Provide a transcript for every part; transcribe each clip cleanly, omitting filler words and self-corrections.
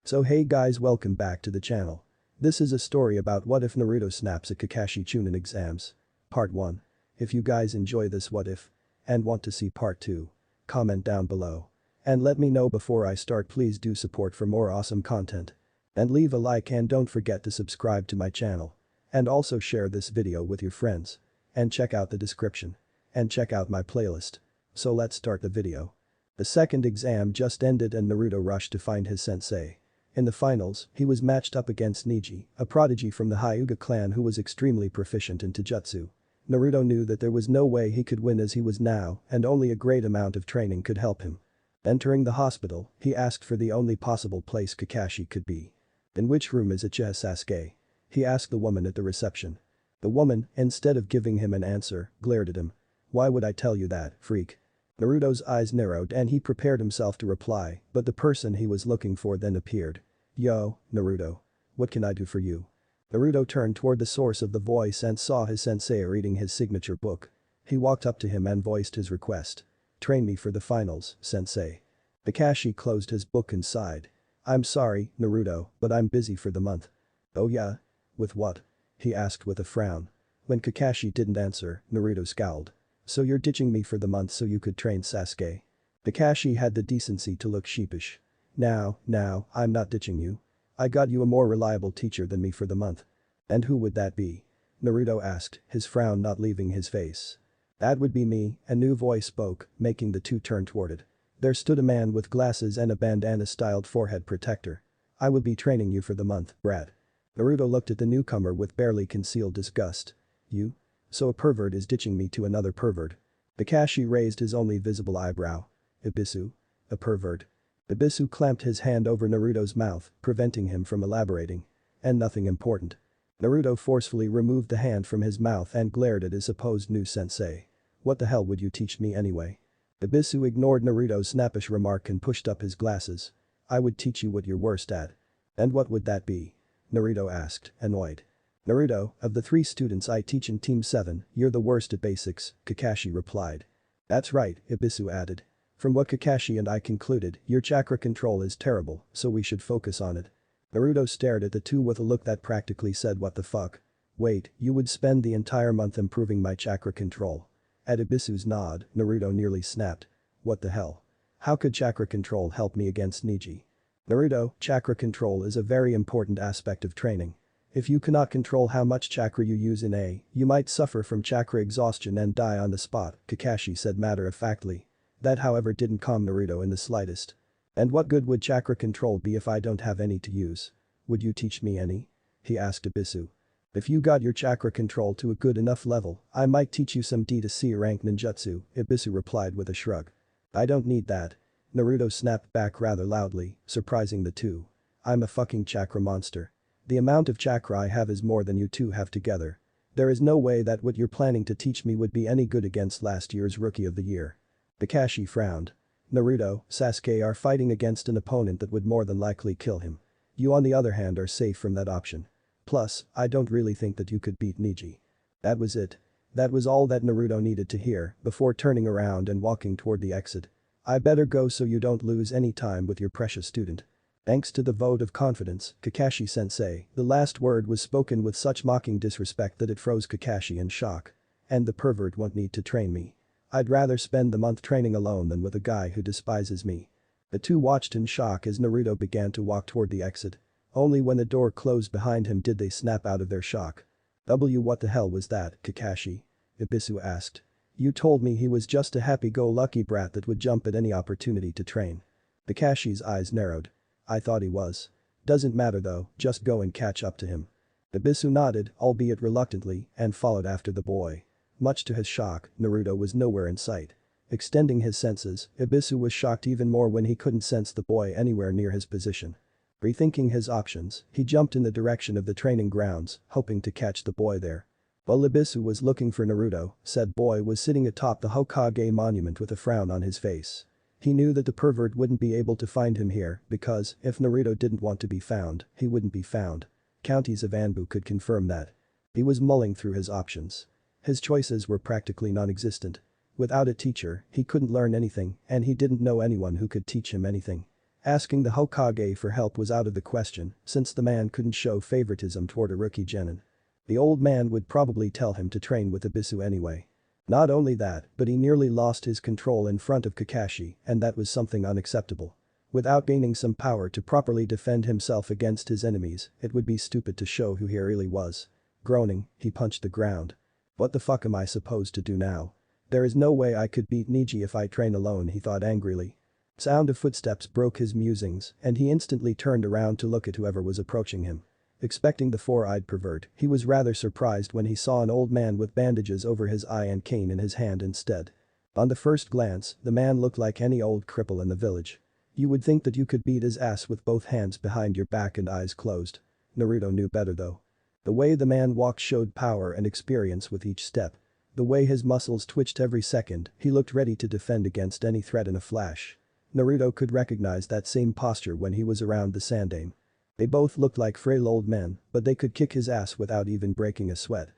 So hey guys, welcome back to the channel. This is a story about what if Naruto snaps at Kakashi Chunin exams. Part 1. If you guys enjoy this what if and want to see part 2, comment down below. And let me know before I start. Please do support for more awesome content. And leave a like and don't forget to subscribe to my channel. And also share this video with your friends. And check out the description. And check out my playlist. So let's start the video. The second exam just ended and Naruto rushed to find his sensei. In the finals, he was matched up against Neji, a prodigy from the Hyuga clan who was extremely proficient in taijutsu. Naruto knew that there was no way he could win as he was now and only a great amount of training could help him. Entering the hospital, he asked for the only possible place Kakashi could be. "In which room is Ichiha Sasuke?" he asked the woman at the reception. The woman, instead of giving him an answer, glared at him. "Why would I tell you that, freak?" Naruto's eyes narrowed and he prepared himself to reply, but the person he was looking for then appeared. "Yo, Naruto. What can I do for you?" Naruto turned toward the source of the voice and saw his sensei reading his signature book. He walked up to him and voiced his request. "Train me for the finals, sensei." Kakashi closed his book and sighed. "I'm sorry, Naruto, but I'm busy for the month." "Oh yeah? With what?" he asked with a frown. When Kakashi didn't answer, Naruto scowled. "So you're ditching me for the month so you could train Sasuke?" Kakashi had the decency to look sheepish. Now, I'm not ditching you. I got you a more reliable teacher than me for the month." "And who would that be?" Naruto asked, his frown not leaving his face. "That would be me," a new voice spoke, making the two turn toward it. There stood a man with glasses and a bandana-styled forehead protector. "I will be training you for the month, brat." Naruto looked at the newcomer with barely concealed disgust. "You? So a pervert is ditching me to another pervert?" Kakashi raised his only visible eyebrow. "Ibisu? A pervert?" Ibisu clamped his hand over Naruto's mouth, preventing him from elaborating. "And nothing important." Naruto forcefully removed the hand from his mouth and glared at his supposed new sensei. "What the hell would you teach me anyway?" Ibisu ignored Naruto's snappish remark and pushed up his glasses. "I would teach you what you're worst at." "And what would that be?" Naruto asked, annoyed. "Naruto, of the 3 students I teach in Team 7, you're the worst at basics," Kakashi replied. "That's right," Ibisu added. "From what Kakashi and I concluded, your chakra control is terrible, so we should focus on it." Naruto stared at the two with a look that practically said what the fuck. "Wait, you would spend the entire month improving my chakra control?" At Ibisu's nod, Naruto nearly snapped. "What the hell? How could chakra control help me against Neji?" "Naruto, chakra control is a very important aspect of training. If you cannot control how much chakra you use you might suffer from chakra exhaustion and die on the spot," Kakashi said matter-of-factly. That however didn't calm Naruto in the slightest. "And what good would chakra control be if I don't have any to use? Would you teach me any?" he asked Ibisu. "If you got your chakra control to a good enough level, I might teach you some D to C rank ninjutsu," Ibisu replied with a shrug. "I don't need that." Naruto snapped back rather loudly, surprising the two. "I'm a fucking chakra monster. The amount of chakra I have is more than you two have together. There is no way that what you're planning to teach me would be any good against last year's Rookie of the Year." Kakashi frowned. "Naruto, Sasuke are fighting against an opponent that would more than likely kill him. You on the other hand are safe from that option. Plus, I don't really think that you could beat Neji." That was it. That was all that Naruto needed to hear before turning around and walking toward the exit. "I better go so you don't lose any time with your precious student." Thanks to the vote of confidence, Kakashi-sensei, the last word was spoken with such mocking disrespect that it froze Kakashi in shock. "And the pervert won't need to train me. I'd rather spend the month training alone than with a guy who despises me." The two watched in shock as Naruto began to walk toward the exit. Only when the door closed behind him did they snap out of their shock. What the hell was that, Kakashi?" Ibisu asked. "You told me he was just a happy-go-lucky brat that would jump at any opportunity to train." Kakashi's eyes narrowed. "I thought he was. Doesn't matter though, just go and catch up to him." Ibisu nodded, albeit reluctantly, and followed after the boy. Much to his shock, Naruto was nowhere in sight. Extending his senses, Ibisu was shocked even more when he couldn't sense the boy anywhere near his position. Rethinking his options, he jumped in the direction of the training grounds, hoping to catch the boy there. While Ibisu was looking for Naruto, said boy was sitting atop the Hokage monument with a frown on his face. He knew that the pervert wouldn't be able to find him here because, if Naruto didn't want to be found, he wouldn't be found. Counties of Anbu could confirm that. He was mulling through his options. His choices were practically non-existent. Without a teacher, he couldn't learn anything and he didn't know anyone who could teach him anything. Asking the Hokage for help was out of the question since the man couldn't show favoritism toward a rookie genin. The old man would probably tell him to train with Ibisu anyway. Not only that, but he nearly lost his control in front of Kakashi, and that was something unacceptable. Without gaining some power to properly defend himself against his enemies, it would be stupid to show who he really was. Groaning, he punched the ground. What the fuck am I supposed to do now? There is no way I could beat Niji if I train alone, he thought angrily. Sound of footsteps broke his musings, and he instantly turned around to look at whoever was approaching him. Expecting the four-eyed pervert, he was rather surprised when he saw an old man with bandages over his eye and cane in his hand instead. On the first glance, the man looked like any old cripple in the village. You would think that you could beat his ass with both hands behind your back and eyes closed. Naruto knew better though. The way the man walked showed power and experience with each step. The way his muscles twitched every second, he looked ready to defend against any threat in a flash. Naruto could recognize that same posture when he was around the Sandaime. They both looked like frail old men, but they could kick his ass without even breaking a sweat.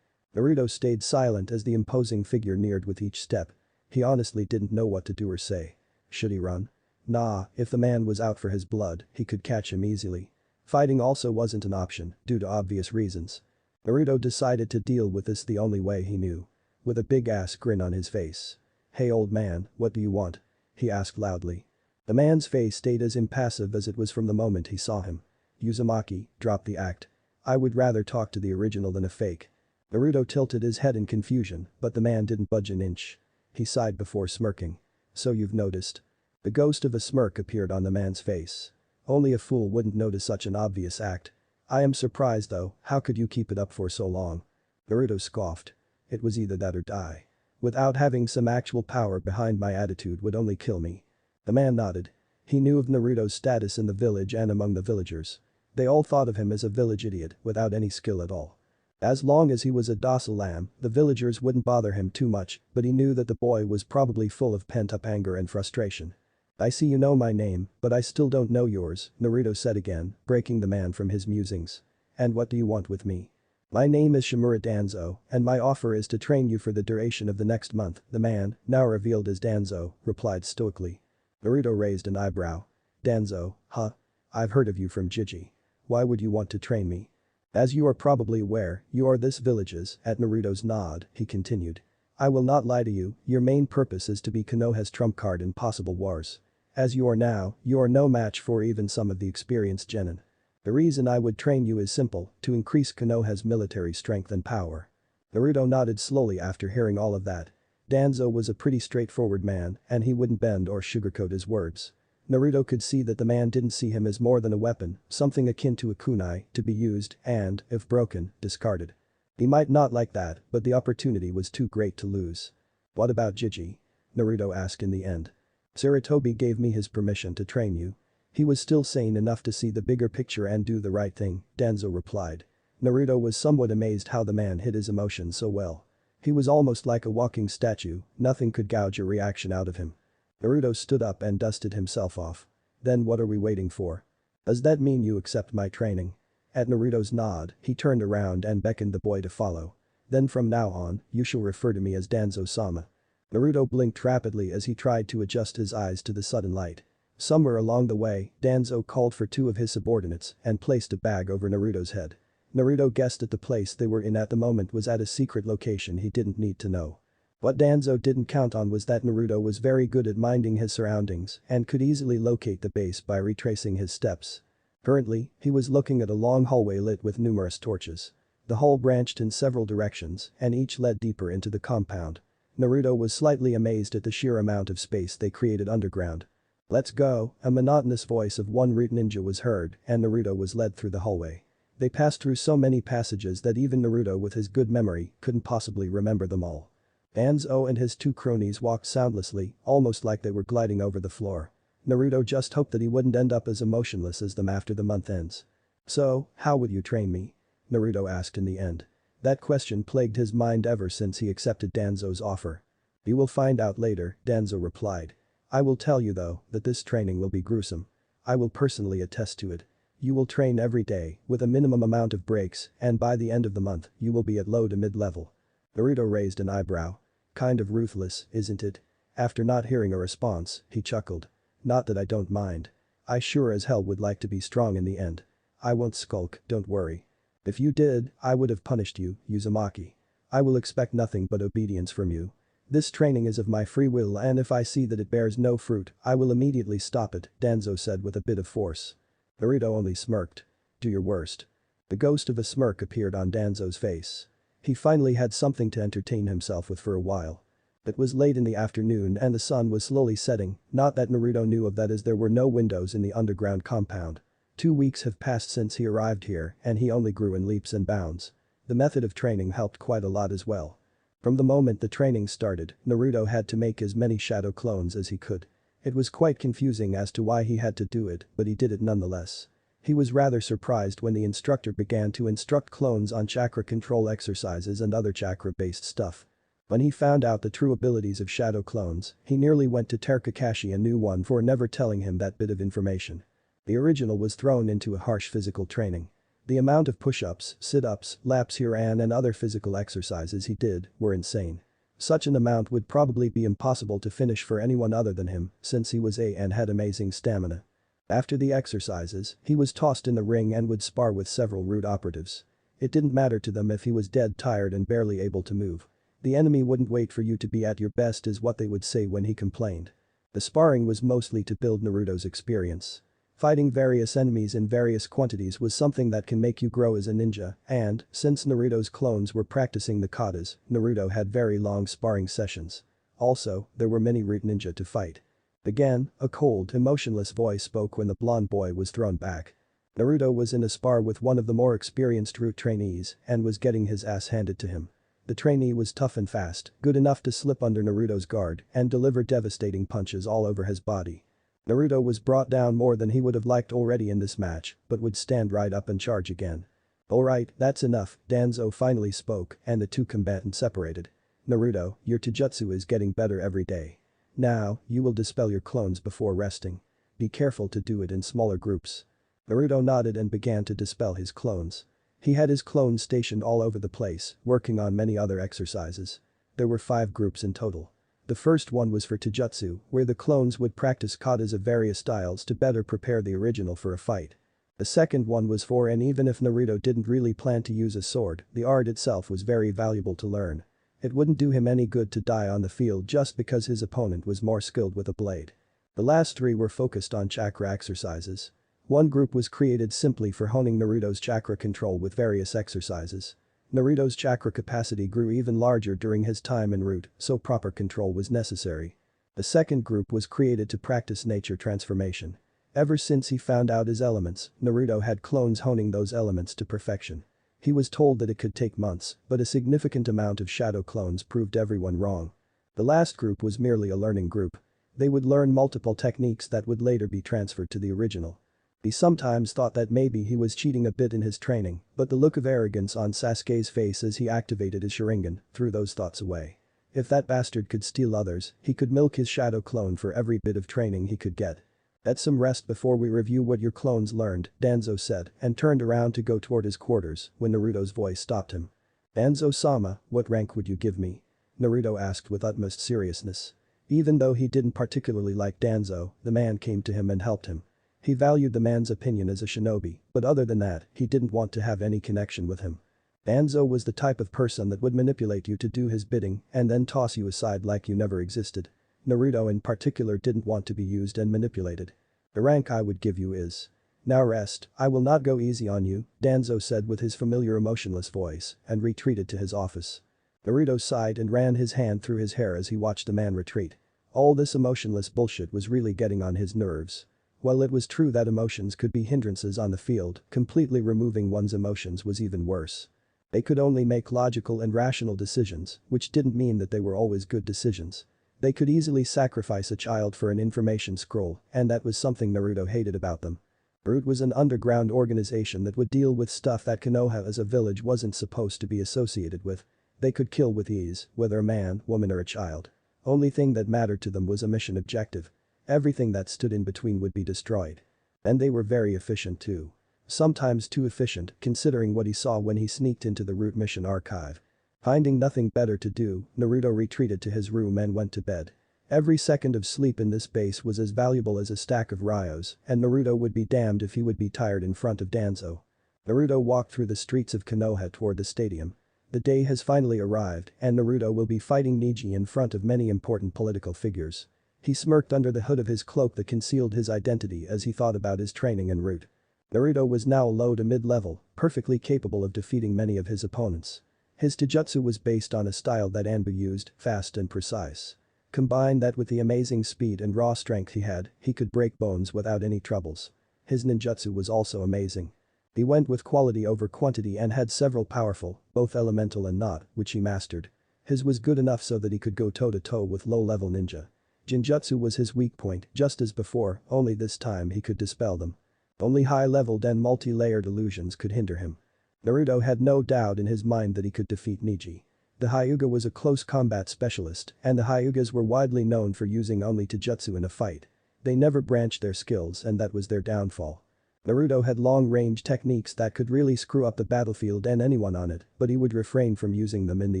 Naruto stayed silent as the imposing figure neared with each step. He honestly didn't know what to do or say. Should he run? Nah, if the man was out for his blood, he could catch him easily. Fighting also wasn't an option, due to obvious reasons. Naruto decided to deal with this the only way he knew. With a big-ass grin on his face. Hey old man, what do you want? He asked loudly. The man's face stayed as impassive as it was from the moment he saw him. Uzumaki, drop the act. I would rather talk to the original than a fake. Naruto tilted his head in confusion, but the man didn't budge an inch. He sighed before smirking. So you've noticed. The ghost of a smirk appeared on the man's face. Only a fool wouldn't notice such an obvious act. I am surprised though, how could you keep it up for so long? Naruto scoffed. It was either that or die. Without having some actual power behind my attitude would only kill me. The man nodded. He knew of Naruto's status in the village and among the villagers. They all thought of him as a village idiot without any skill at all. As long as he was a docile lamb, the villagers wouldn't bother him too much, but he knew that the boy was probably full of pent-up anger and frustration. I see you know my name, but I still don't know yours, Naruto said again, breaking the man from his musings. And what do you want with me? My name is Shimura Danzo, and my offer is to train you for the duration of the next month, the man, now revealed as Danzo, replied stoically. Naruto raised an eyebrow. Danzo, huh? I've heard of you from Jiji. Why would you want to train me? As you are probably aware, you are this village's, at Naruto's nod, he continued. I will not lie to you, your main purpose is to be Konoha's trump card in possible wars. As you are now, you are no match for even some of the experienced genin. The reason I would train you is simple, to increase Konoha's military strength and power. Naruto nodded slowly after hearing all of that. Danzo was a pretty straightforward man, and he wouldn't bend or sugarcoat his words. Naruto could see that the man didn't see him as more than a weapon, something akin to a kunai, to be used and, if broken, discarded. He might not like that, but the opportunity was too great to lose. What about Jiji? Naruto asked in the end. Sarutobi gave me his permission to train you. He was still sane enough to see the bigger picture and do the right thing, Danzo replied. Naruto was somewhat amazed how the man hid his emotions so well. He was almost like a walking statue, nothing could gouge a reaction out of him. Naruto stood up and dusted himself off. Then what are we waiting for? Does that mean you accept my training? At Naruto's nod, he turned around and beckoned the boy to follow. Then from now on, you shall refer to me as Danzo-sama. Naruto blinked rapidly as he tried to adjust his eyes to the sudden light. Somewhere along the way, Danzo called for two of his subordinates and placed a bag over Naruto's head. Naruto guessed that the place they were in at the moment was at a secret location he didn't need to know. What Danzo didn't count on was that Naruto was very good at minding his surroundings and could easily locate the base by retracing his steps. Currently, he was looking at a long hallway lit with numerous torches. The hall branched in several directions and each led deeper into the compound. Naruto was slightly amazed at the sheer amount of space they created underground. Let's go, a monotonous voice of one root ninja was heard and Naruto was led through the hallway. They passed through so many passages that even Naruto with his good memory couldn't possibly remember them all. Danzo and his two cronies walked soundlessly, almost like they were gliding over the floor. Naruto just hoped that he wouldn't end up as emotionless as them after the month ends. So, how would you train me? Naruto asked in the end. That question plagued his mind ever since he accepted Danzo's offer. You will find out later, Danzo replied. I will tell you though, that this training will be gruesome. I will personally attest to it. You will train every day, with a minimum amount of breaks, and by the end of the month, you will be at low to mid-level. Naruto raised an eyebrow. Kind of ruthless, isn't it? After not hearing a response, he chuckled. Not that I don't mind. I sure as hell would like to be strong in the end. I won't skulk, don't worry. If you did, I would have punished you, Uzumaki. I will expect nothing but obedience from you. This training is of my free will and if I see that it bears no fruit, I will immediately stop it, Danzo said with a bit of force. Naruto only smirked. Do your worst. The ghost of a smirk appeared on Danzo's face. He finally had something to entertain himself with for a while. It was late in the afternoon and the sun was slowly setting, not that Naruto knew of that as there were no windows in the underground compound. 2 weeks have passed since he arrived here and he only grew in leaps and bounds. The method of training helped quite a lot as well. From the moment the training started, Naruto had to make as many shadow clones as he could. It was quite confusing as to why he had to do it, but he did it nonetheless. He was rather surprised when the instructor began to instruct clones on chakra control exercises and other chakra-based stuff. When he found out the true abilities of shadow clones, he nearly went to tear Kakashi a new one for never telling him that bit of information. The original was thrown into a harsh physical training. The amount of push-ups, sit-ups, laps he ran and other physical exercises he did were insane. Such an amount would probably be impossible to finish for anyone other than him since he was A and had amazing stamina. After the exercises, he was tossed in the ring and would spar with several rude operatives. It didn't matter to them if he was dead tired and barely able to move. The enemy wouldn't wait for you to be at your best is what they would say when he complained. The sparring was mostly to build Naruto's experience. Fighting various enemies in various quantities was something that can make you grow as a ninja and, since Naruto's clones were practicing the katas, Naruto had very long sparring sessions. Also, there were many root ninja to fight. Again, a cold, emotionless voice spoke when the blonde boy was thrown back. Naruto was in a spar with one of the more experienced root trainees and was getting his ass handed to him. The trainee was tough and fast, good enough to slip under Naruto's guard and deliver devastating punches all over his body. Naruto was brought down more than he would have liked already in this match, but would stand right up and charge again. Alright, that's enough, Danzo finally spoke and the two combatants separated. Naruto, your taijutsu is getting better every day. Now, you will dispel your clones before resting. Be careful to do it in smaller groups. Naruto nodded and began to dispel his clones. He had his clones stationed all over the place, working on many other exercises. There were 5 groups in total. The first one was for taijutsu, where the clones would practice katas of various styles to better prepare the original for a fight. The second one was for and even if Naruto didn't really plan to use a sword, the art itself was very valuable to learn. It wouldn't do him any good to die on the field just because his opponent was more skilled with a blade. The last 3 were focused on chakra exercises. One group was created simply for honing Naruto's chakra control with various exercises. Naruto's chakra capacity grew even larger during his time en route, so proper control was necessary. The second group was created to practice nature transformation. Ever since he found out his elements, Naruto had clones honing those elements to perfection. He was told that it could take months, but a significant amount of shadow clones proved everyone wrong. The last group was merely a learning group. They would learn multiple techniques that would later be transferred to the original. He sometimes thought that maybe he was cheating a bit in his training, but the look of arrogance on Sasuke's face as he activated his Sharingan threw those thoughts away. If that bastard could steal others, he could milk his shadow clone for every bit of training he could get. Get some rest before we review what your clones learned, Danzo said and turned around to go toward his quarters when Naruto's voice stopped him. Danzo-sama, what rank would you give me? Naruto asked with utmost seriousness. Even though he didn't particularly like Danzo, the man came to him and helped him. He valued the man's opinion as a shinobi, but other than that, he didn't want to have any connection with him. Danzo was the type of person that would manipulate you to do his bidding and then toss you aside like you never existed. Naruto in particular didn't want to be used and manipulated. The rank I would give you is. Now rest, I will not go easy on you, Danzo said with his familiar emotionless voice and retreated to his office. Naruto sighed and ran his hand through his hair as he watched the man retreat. All this emotionless bullshit was really getting on his nerves. While it was true that emotions could be hindrances on the field, completely removing one's emotions was even worse. They could only make logical and rational decisions, which didn't mean that they were always good decisions. They could easily sacrifice a child for an information scroll, and that was something Naruto hated about them. Root was an underground organization that would deal with stuff that Konoha as a village wasn't supposed to be associated with. They could kill with ease, whether a man, woman or a child. Only thing that mattered to them was a mission objective. Everything that stood in between would be destroyed. And they were very efficient too. Sometimes too efficient considering what he saw when he sneaked into the Root mission archive. Finding nothing better to do, Naruto retreated to his room and went to bed. Every second of sleep in this base was as valuable as a stack of Ryos, and Naruto would be damned if he would be tired in front of Danzo. Naruto walked through the streets of Konoha toward the stadium. The day has finally arrived, and Naruto will be fighting Neji in front of many important political figures. He smirked under the hood of his cloak that concealed his identity as he thought about his training en route. Naruto was now low to mid-level, perfectly capable of defeating many of his opponents. His taijutsu was based on a style that Anbu used, fast and precise. Combine that with the amazing speed and raw strength he had, he could break bones without any troubles. His ninjutsu was also amazing. He went with quality over quantity and had several powerful, both elemental and not, which he mastered. His was good enough so that he could go toe-to-toe with low-level ninja. Jinjutsu was his weak point, just as before, only this time he could dispel them. Only high-leveled and multi-layered illusions could hinder him. Naruto had no doubt in his mind that he could defeat Neji. The Hyuga was a close combat specialist, and the Hyugas were widely known for using only taijutsu in a fight. They never branched their skills and that was their downfall. Naruto had long-range techniques that could really screw up the battlefield and anyone on it, but he would refrain from using them in the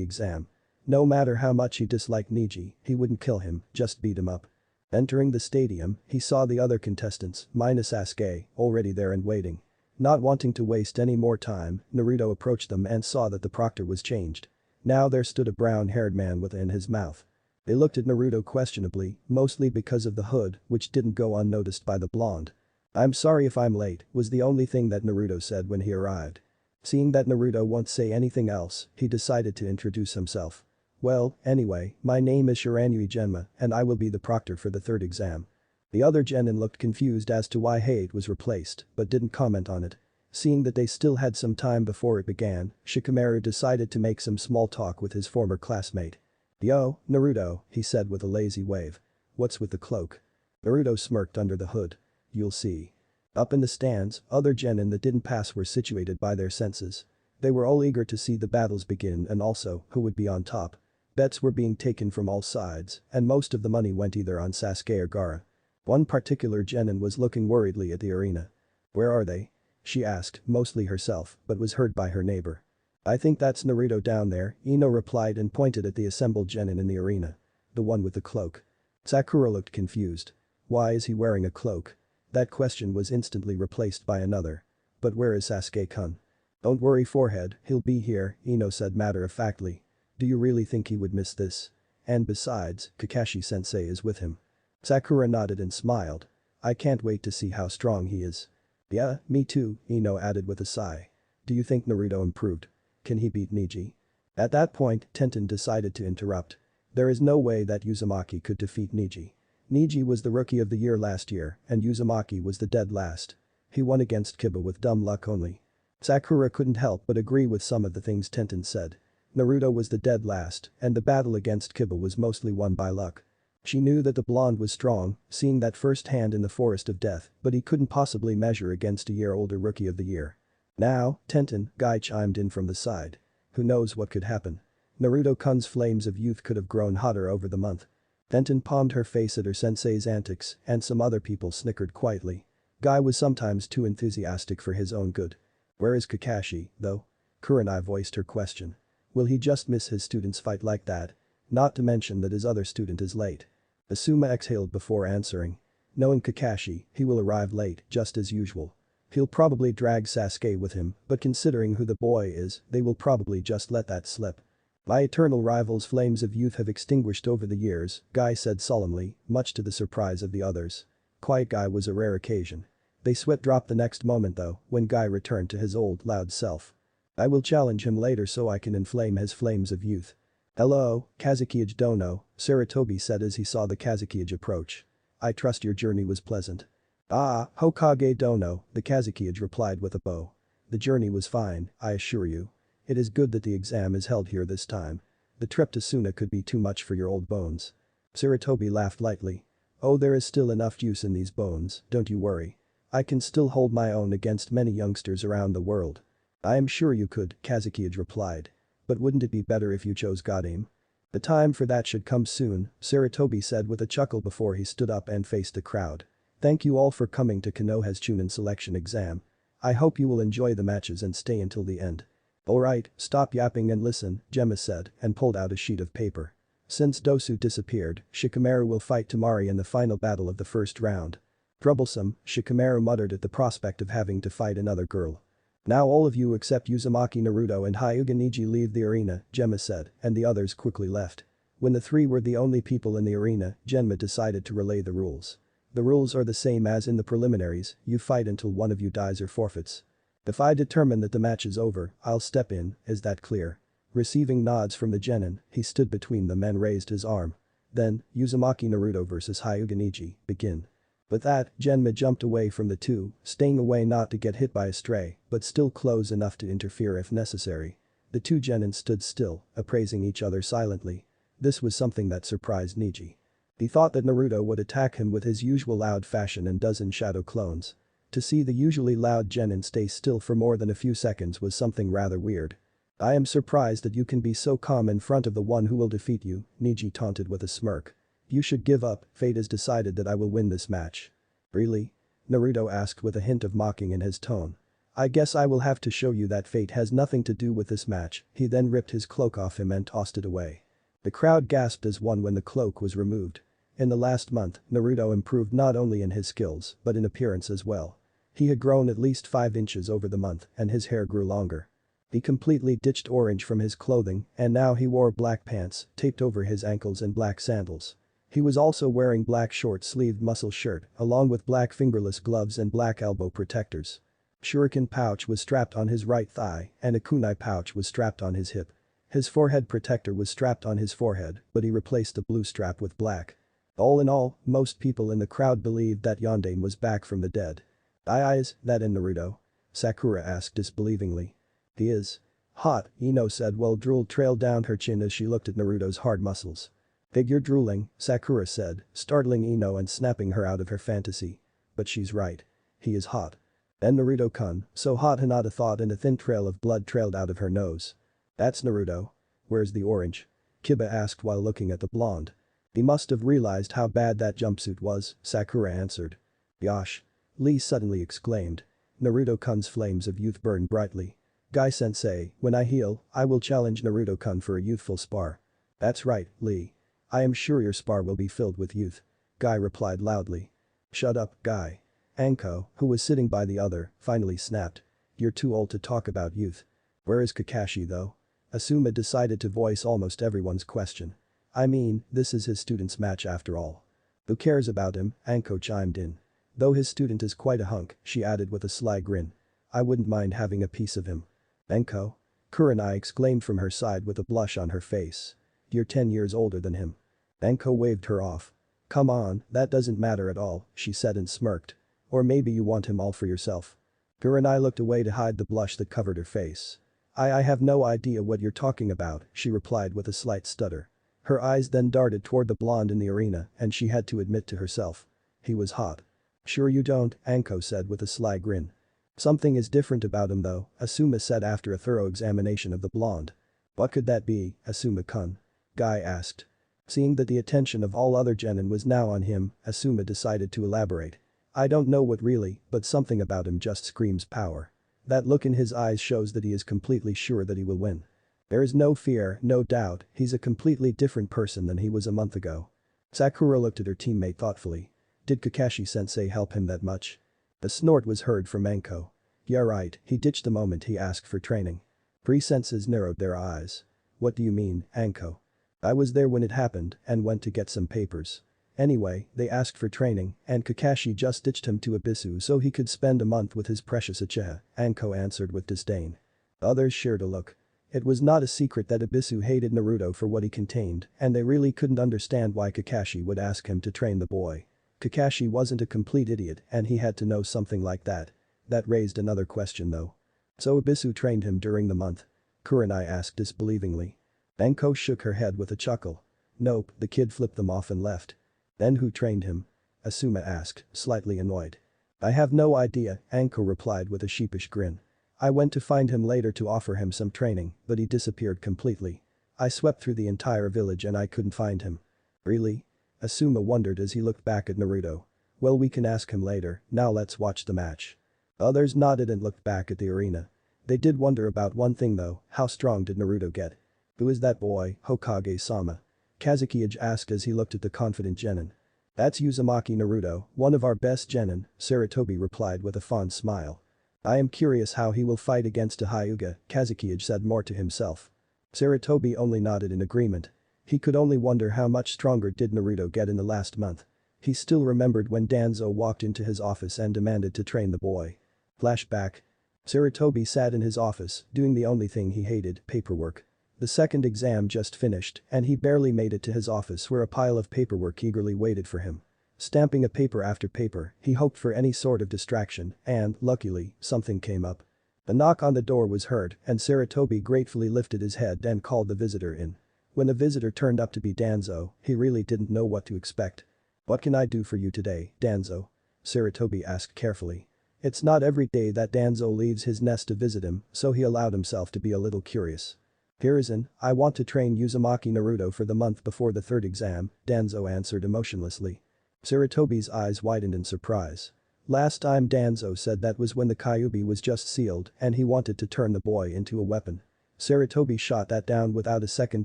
exam. No matter how much he disliked Neji, he wouldn't kill him, just beat him up. Entering the stadium, he saw the other contestants, minus Sasuke, already there and waiting. Not wanting to waste any more time, Naruto approached them and saw that the proctor was changed. Now there stood a brown-haired man within his mouth. They looked at Naruto questionably, mostly because of the hood, which didn't go unnoticed by the blonde. "I'm sorry if I'm late," was the only thing that Naruto said when he arrived. Seeing that Naruto won't say anything else, he decided to introduce himself. "Well, anyway, my name is Shiranui Genma, and I will be the proctor for the third exam." The other genin looked confused as to why Hate was replaced, but didn't comment on it. Seeing that they still had some time before it began, Shikamaru decided to make some small talk with his former classmate. "Yo, Naruto," he said with a lazy wave. "What's with the cloak?" Naruto smirked under the hood. "You'll see." Up in the stands, other genin that didn't pass were situated by their senses. They were all eager to see the battles begin and also, who would be on top. Bets were being taken from all sides, and most of the money went either on Sasuke or Gaara. One particular genin was looking worriedly at the arena. "Where are they?" she asked, mostly herself, but was heard by her neighbor. "I think that's Naruto down there," Ino replied and pointed at the assembled genin in the arena. "The one with the cloak." Sakura looked confused. "Why is he wearing a cloak?" That question was instantly replaced by another. "But where is Sasuke-kun?" "Don't worry forehead, he'll be here," Ino said matter-of-factly. "Do you really think he would miss this? And besides, Kakashi-sensei is with him." Sakura nodded and smiled. "I can't wait to see how strong he is." "Yeah, me too," Ino added with a sigh. "Do you think Naruto improved? Can he beat Neji?" At that point, Tenten decided to interrupt. There is no way that Uzumaki could defeat Neji. Neji was the rookie of the year last year, and Uzumaki was the dead last. He won against Kiba with dumb luck only. Sakura couldn't help but agree with some of the things Tenten said. Naruto was the dead last, and the battle against Kiba was mostly won by luck. She knew that the blonde was strong, seeing that firsthand in the Forest of Death, but he couldn't possibly measure against a year-older rookie of the year. "Now, Tenten," Guy chimed in from the side. "Who knows what could happen? Naruto-kun's flames of youth could have grown hotter over the month." Tenten palmed her face at her sensei's antics, and some other people snickered quietly. Guy was sometimes too enthusiastic for his own good. "Where is Kakashi, though?" Kurenai voiced her question. "Will he just miss his student's fight like that? Not to mention that his other student is late." Asuma exhaled before answering. "Knowing Kakashi, he will arrive late, just as usual. He'll probably drag Sasuke with him, but considering who the boy is, they will probably just let that slip." "My eternal rival's flames of youth have extinguished over the years," Guy said solemnly, much to the surprise of the others. Quiet Guy was a rare occasion. They sweat dropped the next moment though, when Guy returned to his old, loud self. "I will challenge him later so I can inflame his flames of youth." "Hello, Kazekage Dono," Sarutobi said as he saw the Kazekage approach. "I trust your journey was pleasant." "Ah, Hokage Dono," the Kazekage replied with a bow. "The journey was fine, I assure you. It is good that the exam is held here this time. The trip to Suna could be too much for your old bones." Sarutobi laughed lightly. "Oh, there is still enough juice in these bones, don't you worry. I can still hold my own against many youngsters around the world." "I am sure you could," Kazekage replied. "But wouldn't it be better if you chose Godame?" "The time for that should come soon," Sarutobi said with a chuckle before he stood up and faced the crowd. "Thank you all for coming to Konoha's Chunin selection exam. I hope you will enjoy the matches and stay until the end." "Alright, stop yapping and listen," Gemma said and pulled out a sheet of paper. Since Dosu disappeared, Shikamaru will fight Temari in the final battle of the first round. Troublesome, Shikamaru muttered at the prospect of having to fight another girl. Now all of you except Uzumaki Naruto and Hyuga Neji leave the arena, Gemma said, and the others quickly left. When the three were the only people in the arena, Genma decided to relay the rules. The rules are the same as in the preliminaries, you fight until one of you dies or forfeits. If I determine that the match is over, I'll step in, is that clear? Receiving nods from the genin, he stood between them and raised his arm. Then, Uzumaki Naruto vs Hyuga Neji, begin. With that, Genma jumped away from the two, staying away not to get hit by a stray, but still close enough to interfere if necessary. The two genins stood still, appraising each other silently. This was something that surprised Neji. He thought that Naruto would attack him with his usual loud fashion and dozen shadow clones. To see the usually loud genin stay still for more than a few seconds was something rather weird. I am surprised that you can be so calm in front of the one who will defeat you, Neji taunted with a smirk. You should give up, fate has decided that I will win this match. Really? Naruto asked with a hint of mocking in his tone. I guess I will have to show you that fate has nothing to do with this match, he then ripped his cloak off him and tossed it away. The crowd gasped as one when the cloak was removed. In the last month, Naruto improved not only in his skills but in appearance as well. He had grown at least 5 inches over the month and his hair grew longer. He completely ditched orange from his clothing and now he wore black pants taped over his ankles and black sandals. He was also wearing black short-sleeved muscle shirt along with black fingerless gloves and black elbow protectors. Shuriken pouch was strapped on his right thigh and a kunai pouch was strapped on his hip. His forehead protector was strapped on his forehead but he replaced the blue strap with black. All in all, most people in the crowd believed that Yondaime was back from the dead. Is that in Naruto? Sakura asked disbelievingly. He is. Hot, Ino said while drool trailed down her chin as she looked at Naruto's hard muscles. Figure drooling, Sakura said, startling Ino and snapping her out of her fantasy. But she's right. He is hot. Then Naruto-kun, so hot Hinata thought and a thin trail of blood trailed out of her nose. That's Naruto. Where's the orange? Kiba asked while looking at the blonde. He must have realized how bad that jumpsuit was, Sakura answered. Yosh. Lee suddenly exclaimed. Naruto-kun's flames of youth burned brightly. Guy-sensei, when I heal, I will challenge Naruto-kun for a youthful spar. That's right, Lee. I am sure your spar will be filled with youth. Guy replied loudly. Shut up, Guy. Anko, who was sitting by the other, finally snapped. You're too old to talk about youth. Where is Kakashi though? Asuma decided to voice almost everyone's question. I mean, this is his student's match after all. Who cares about him, Anko chimed in. Though his student is quite a hunk, she added with a sly grin. I wouldn't mind having a piece of him. Anko? Kurenai exclaimed from her side with a blush on her face. You're 10 years older than him. Anko waved her off. Come on, that doesn't matter at all, she said and smirked. Or maybe you want him all for yourself. Kurenai looked away to hide the blush that covered her face. I have no idea what you're talking about, she replied with a slight stutter. Her eyes then darted toward the blonde in the arena and she had to admit to herself. He was hot. Sure you don't, Anko said with a sly grin. Something is different about him though, Asuma said after a thorough examination of the blonde. What could that be, Asuma-kun? Guy asked. Seeing that the attention of all other genin was now on him, Asuma decided to elaborate. I don't know what really, but something about him just screams power. That look in his eyes shows that he is completely sure that he will win. There is no fear, no doubt, he's a completely different person than he was a month ago. Sakura looked at her teammate thoughtfully. Did Kakashi-sensei help him that much? A snort was heard from Anko. Yeah right, he ditched the moment he asked for training. Three senses narrowed their eyes. What do you mean, Anko? I was there when it happened and went to get some papers. Anyway, they asked for training and Kakashi just ditched him to Abisu so he could spend a month with his precious Uchiha, Anko answered with disdain. Others shared a look. It was not a secret that Abisu hated Naruto for what he contained and they really couldn't understand why Kakashi would ask him to train the boy. Kakashi wasn't a complete idiot and he had to know something like that. That raised another question though. So Abisu trained him during the month? Kurenai asked disbelievingly. Anko shook her head with a chuckle. Nope, the kid flipped them off and left. Then who trained him? Asuma asked, slightly annoyed. I have no idea, Anko replied with a sheepish grin. I went to find him later to offer him some training, but he disappeared completely. I swept through the entire village and I couldn't find him. Really? Asuma wondered as he looked back at Naruto. Well we can ask him later, now let's watch the match. Others nodded and looked back at the arena. They did wonder about one thing though, how strong did Naruto get? Who is that boy, Hokage-sama? Kazuki asked as he looked at the confident genin. That's Uzumaki Naruto, one of our best genin, Sarutobi replied with a fond smile. I am curious how he will fight against a Hyuga, Kazuki said more to himself. Sarutobi only nodded in agreement. He could only wonder how much stronger did Naruto get in the last month. He still remembered when Danzo walked into his office and demanded to train the boy. Flashback. Sarutobi sat in his office, doing the only thing he hated, paperwork. The second exam just finished, and he barely made it to his office where a pile of paperwork eagerly waited for him. Stamping a paper after paper, he hoped for any sort of distraction, and, luckily, something came up. A knock on the door was heard, and Sarutobi gratefully lifted his head and called the visitor in. When the visitor turned up to be Danzo, he really didn't know what to expect. What can I do for you today, Danzo? Sarutobi asked carefully. It's not every day that Danzo leaves his nest to visit him, so he allowed himself to be a little curious. I want to train Uzumaki Naruto for the month before the third exam, Danzo answered emotionlessly. Sarutobi's eyes widened in surprise. Last time Danzo said that was when the Kyuubi was just sealed and he wanted to turn the boy into a weapon. Sarutobi shot that down without a second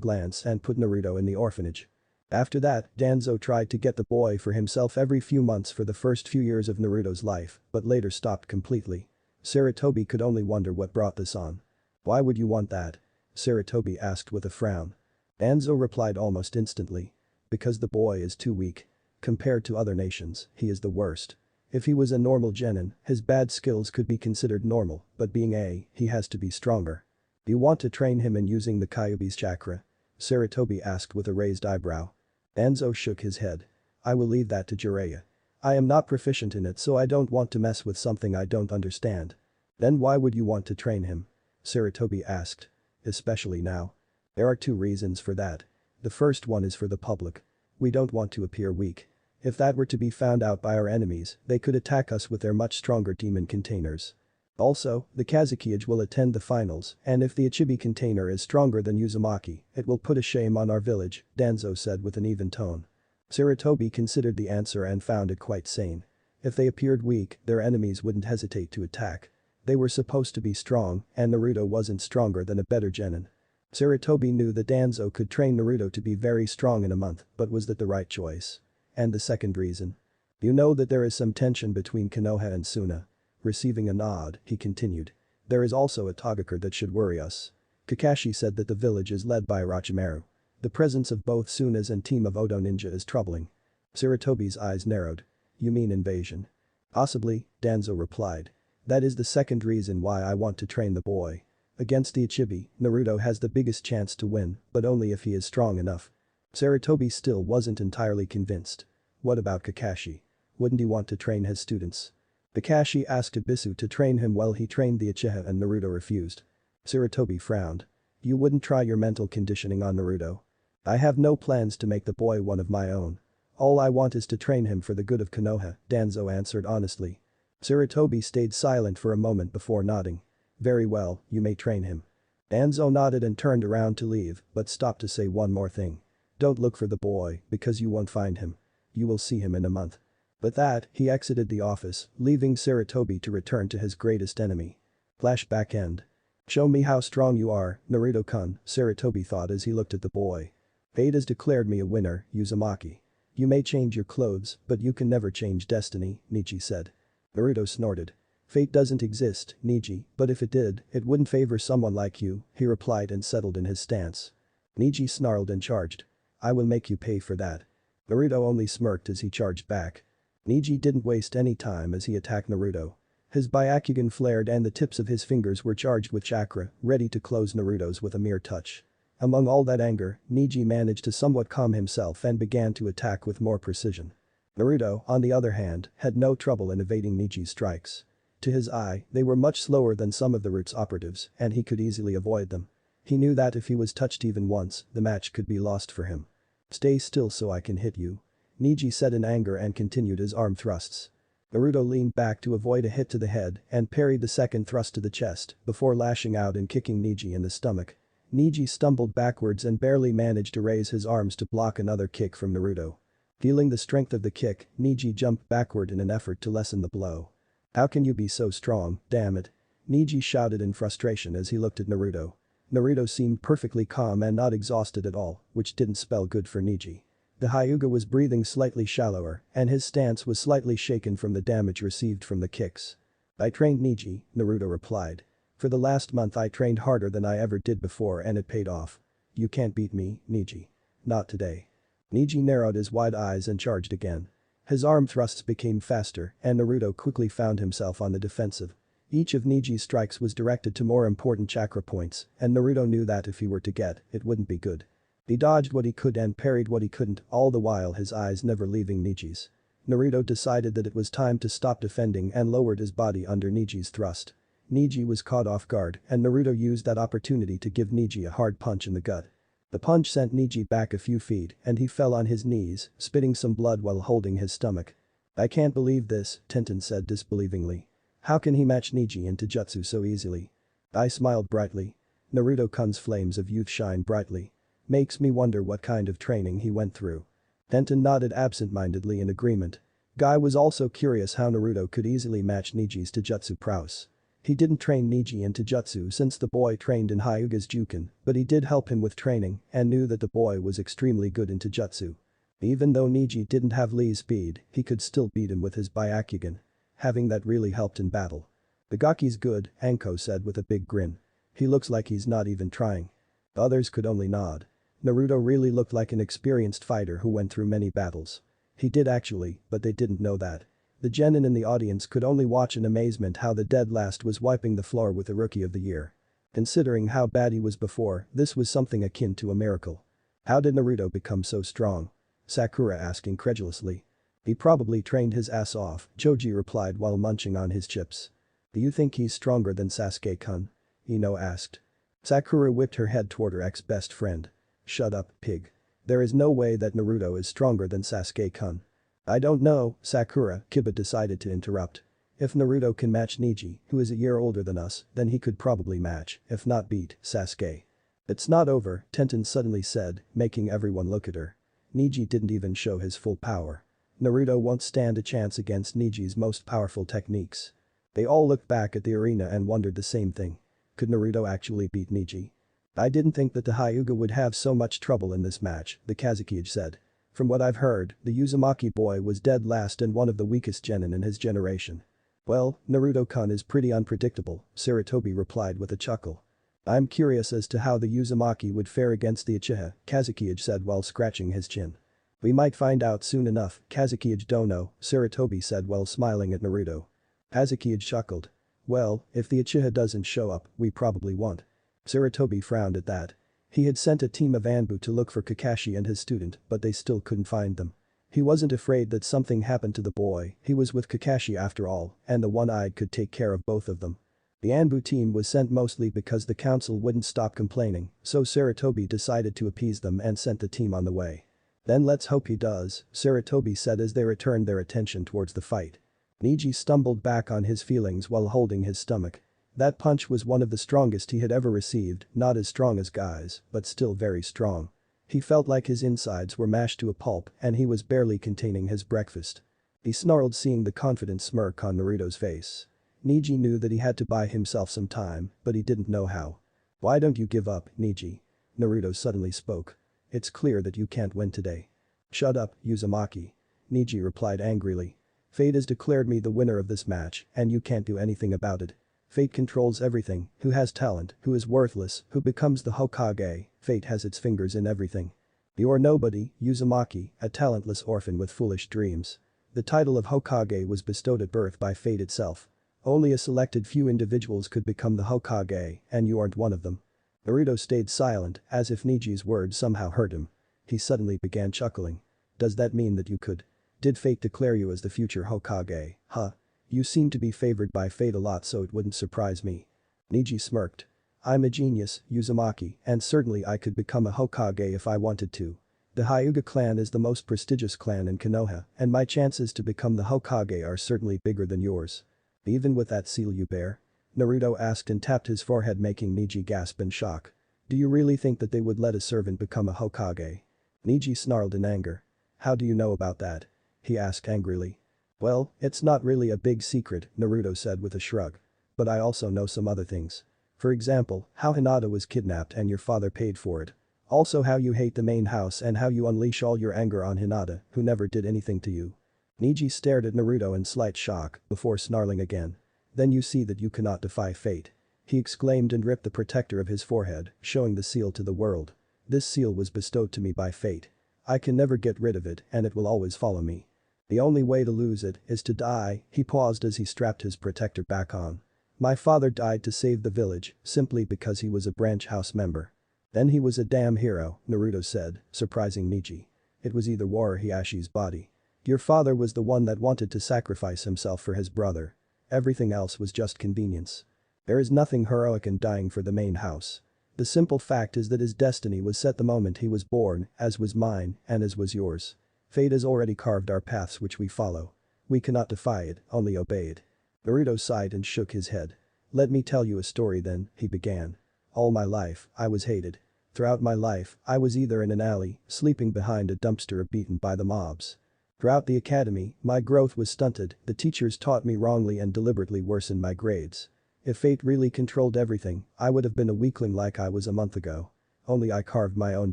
glance and put Naruto in the orphanage. After that, Danzo tried to get the boy for himself every few months for the first few years of Naruto's life, but later stopped completely. Sarutobi could only wonder what brought this on. Why would you want that? Sarutobi asked with a frown. Danzo replied almost instantly. Because the boy is too weak. Compared to other nations, he is the worst. If he was a normal genin, his bad skills could be considered normal, but he has to be stronger. Do you want to train him in using the Kyuubi's chakra? Sarutobi asked with a raised eyebrow. Danzo shook his head. I will leave that to Jiraiya. I am not proficient in it so I don't want to mess with something I don't understand. Then why would you want to train him? Sarutobi asked. Especially now. There are two reasons for that. The first one is for the public. We don't want to appear weak. If that were to be found out by our enemies, they could attack us with their much stronger demon containers. Also, the Kazuki will attend the finals, and if the Ichibi container is stronger than Uzumaki, it will put a shame on our village, Danzo said with an even tone. Sarutobi considered the answer and found it quite sane. If they appeared weak, their enemies wouldn't hesitate to attack. They were supposed to be strong, and Naruto wasn't stronger than a better genin. Sarutobi knew that Danzo could train Naruto to be very strong in a month, but was that the right choice? And the second reason? You know that there is some tension between Konoha and Suna. Receiving a nod, he continued. There is also a Togakure that should worry us. Kakashi said that the village is led by Orochimaru. The presence of both Sunas and team of Odo Ninja is troubling. Sarutobi's eyes narrowed. You mean invasion? Possibly, Danzo replied. That is the second reason why I want to train the boy. Against the Ichibi, Naruto has the biggest chance to win, but only if he is strong enough. Sarutobi still wasn't entirely convinced. What about Kakashi? Wouldn't he want to train his students? Kakashi asked Ibisu to train him while he trained the Uchiha and Naruto refused. Sarutobi frowned. You wouldn't try your mental conditioning on Naruto? I have no plans to make the boy one of my own. All I want is to train him for the good of Konoha, Danzo answered honestly. Sarutobi stayed silent for a moment before nodding. Very well, you may train him. Danzo nodded and turned around to leave, but stopped to say one more thing. Don't look for the boy, because you won't find him. You will see him in a month. With that, he exited the office, leaving Sarutobi to return to his greatest enemy. Flashback end. Show me how strong you are, Naruto-kun, Sarutobi thought as he looked at the boy. Fate has declared me a winner, Uzumaki. You may change your clothes, but you can never change destiny, Neji said. Naruto snorted. Fate doesn't exist, Neji, but if it did, it wouldn't favor someone like you, he replied and settled in his stance. Neji snarled and charged. I will make you pay for that. Naruto only smirked as he charged back. Neji didn't waste any time as he attacked Naruto. His Byakugan flared and the tips of his fingers were charged with chakra, ready to close Naruto's with a mere touch. Among all that anger, Neji managed to somewhat calm himself and began to attack with more precision. Naruto, on the other hand, had no trouble in evading Neji's strikes. To his eye, they were much slower than some of the Roots operatives, and he could easily avoid them. He knew that if he was touched even once, the match could be lost for him. Stay still so I can hit you. Neji said in anger and continued his arm thrusts. Naruto leaned back to avoid a hit to the head and parried the second thrust to the chest before lashing out and kicking Neji in the stomach. Neji stumbled backwards and barely managed to raise his arms to block another kick from Naruto. Feeling the strength of the kick, Neji jumped backward in an effort to lessen the blow. How can you be so strong, damn it? Neji shouted in frustration as he looked at Naruto. Naruto seemed perfectly calm and not exhausted at all, which didn't spell good for Neji. The Hyuga was breathing slightly shallower, and his stance was slightly shaken from the damage received from the kicks. I trained Neji, Naruto replied. For the last month I trained harder than I ever did before and it paid off. You can't beat me, Neji. Not today. Neji narrowed his wide eyes and charged again. His arm thrusts became faster and Naruto quickly found himself on the defensive. Each of Neji's strikes was directed to more important chakra points and Naruto knew that if he were to get, it wouldn't be good. He dodged what he could and parried what he couldn't, all the while his eyes never leaving Neji's. Naruto decided that it was time to stop defending and lowered his body under Neji's thrust. Neji was caught off guard and Naruto used that opportunity to give Neji a hard punch in the gut. The punch sent Neji back a few feet and he fell on his knees, spitting some blood while holding his stomach. I can't believe this, Tenten said disbelievingly. How can he match Neji in Taijutsu so easily? I smiled brightly. Naruto-kun's flames of youth shine brightly. Makes me wonder what kind of training he went through. Tenten nodded absent-mindedly in agreement. Guy was also curious how Naruto could easily match Neji's Taijutsu prowess. He didn't train Neji in Taijutsu since the boy trained in Hyuga's Juken, but he did help him with training and knew that the boy was extremely good in Taijutsu. Even though Neji didn't have Lee's speed, he could still beat him with his Byakugan. Having that really helped in battle. The Gaki's good, Anko said with a big grin. He looks like he's not even trying. The others could only nod. Naruto really looked like an experienced fighter who went through many battles. He did actually, but they didn't know that. The genin in the audience could only watch in amazement how the dead last was wiping the floor with the Rookie of the Year. Considering how bad he was before, this was something akin to a miracle. How did Naruto become so strong? Sakura asked incredulously. He probably trained his ass off, Choji replied while munching on his chips. Do you think he's stronger than Sasuke-kun? Ino asked. Sakura whipped her head toward her ex-best friend. Shut up, pig. There is no way that Naruto is stronger than Sasuke-kun. I don't know, Sakura, Kiba decided to interrupt. If Naruto can match Neji, who is a year older than us, then he could probably match, if not beat, Sasuke. It's not over, Tenten suddenly said, making everyone look at her. Neji didn't even show his full power. Naruto won't stand a chance against Neji's most powerful techniques. They all looked back at the arena and wondered the same thing. Could Naruto actually beat Neji? I didn't think that the Hyuga would have so much trouble in this match, the Kazekage said. From what I've heard, the Uzumaki boy was dead last and one of the weakest genin in his generation. Well, Naruto-kun is pretty unpredictable, Sarutobi replied with a chuckle. I'm curious as to how the Uzumaki would fare against the Uchiha, Kazekage said while scratching his chin. We might find out soon enough, Kazekage don't know, Sarutobi said while smiling at Naruto. Kazekage chuckled. Well, if the Uchiha doesn't show up, we probably won't. Sarutobi frowned at that. He had sent a team of Anbu to look for Kakashi and his student, but they still couldn't find them. He wasn't afraid that something happened to the boy, he was with Kakashi after all, and the one-eyed could take care of both of them. The Anbu team was sent mostly because the council wouldn't stop complaining, so Sarutobi decided to appease them and sent the team on the way. Then let's hope he does, Sarutobi said as they returned their attention towards the fight. Neji stumbled back on his feelings while holding his stomach. That punch was one of the strongest he had ever received, not as strong as Guy's, but still very strong. He felt like his insides were mashed to a pulp and he was barely containing his breakfast. He snarled seeing the confident smirk on Naruto's face. Neji knew that he had to buy himself some time, but he didn't know how. Why don't you give up, Neji? Naruto suddenly spoke. It's clear that you can't win today. Shut up, Uzumaki. Neji replied angrily. Fate has declared me the winner of this match and you can't do anything about it. Fate controls everything, who has talent, who is worthless, who becomes the Hokage, fate has its fingers in everything. You're nobody, Uzumaki, a talentless orphan with foolish dreams. The title of Hokage was bestowed at birth by fate itself. Only a selected few individuals could become the Hokage, and you aren't one of them. Naruto stayed silent, as if Neji's words somehow hurt him. He suddenly began chuckling. Does that mean that you could? Did fate declare you as the future Hokage, huh? You seem to be favored by fate a lot so it wouldn't surprise me. Neji smirked. I'm a genius, Uzumaki, and certainly I could become a Hokage if I wanted to. The Hyuga clan is the most prestigious clan in Konoha, and my chances to become the Hokage are certainly bigger than yours. Even with that seal you bear? Naruto asked and tapped his forehead making Neji gasp in shock. Do you really think that they would let a servant become a Hokage? Neji snarled in anger. How do you know about that? He asked angrily. Well, it's not really a big secret, Naruto said with a shrug. But I also know some other things. For example, how Hinata was kidnapped and your father paid for it. Also how you hate the main house and how you unleash all your anger on Hinata, who never did anything to you. Neji stared at Naruto in slight shock before snarling again. Then you see that you cannot defy fate. He exclaimed and ripped the protector of his forehead, showing the seal to the world. This seal was bestowed to me by fate. I can never get rid of it and it will always follow me. The only way to lose it is to die. He paused as he strapped his protector back on. My father died to save the village, simply because he was a branch house member. Then he was a damn hero, Naruto said, surprising Neji. It was either war or Hiyashi's body. Your father was the one that wanted to sacrifice himself for his brother. Everything else was just convenience. There is nothing heroic in dying for the main house. The simple fact is that his destiny was set the moment he was born, as was mine, and as was yours. Fate has already carved our paths which we follow. We cannot defy it, only obey it. Naruto sighed and shook his head. Let me tell you a story then, he began. All my life, I was hated. Throughout my life, I was either in an alley, sleeping behind a dumpster or beaten by the mobs. Throughout the academy, my growth was stunted, the teachers taught me wrongly and deliberately worsened my grades. If fate really controlled everything, I would have been a weakling like I was a month ago. Only I carved my own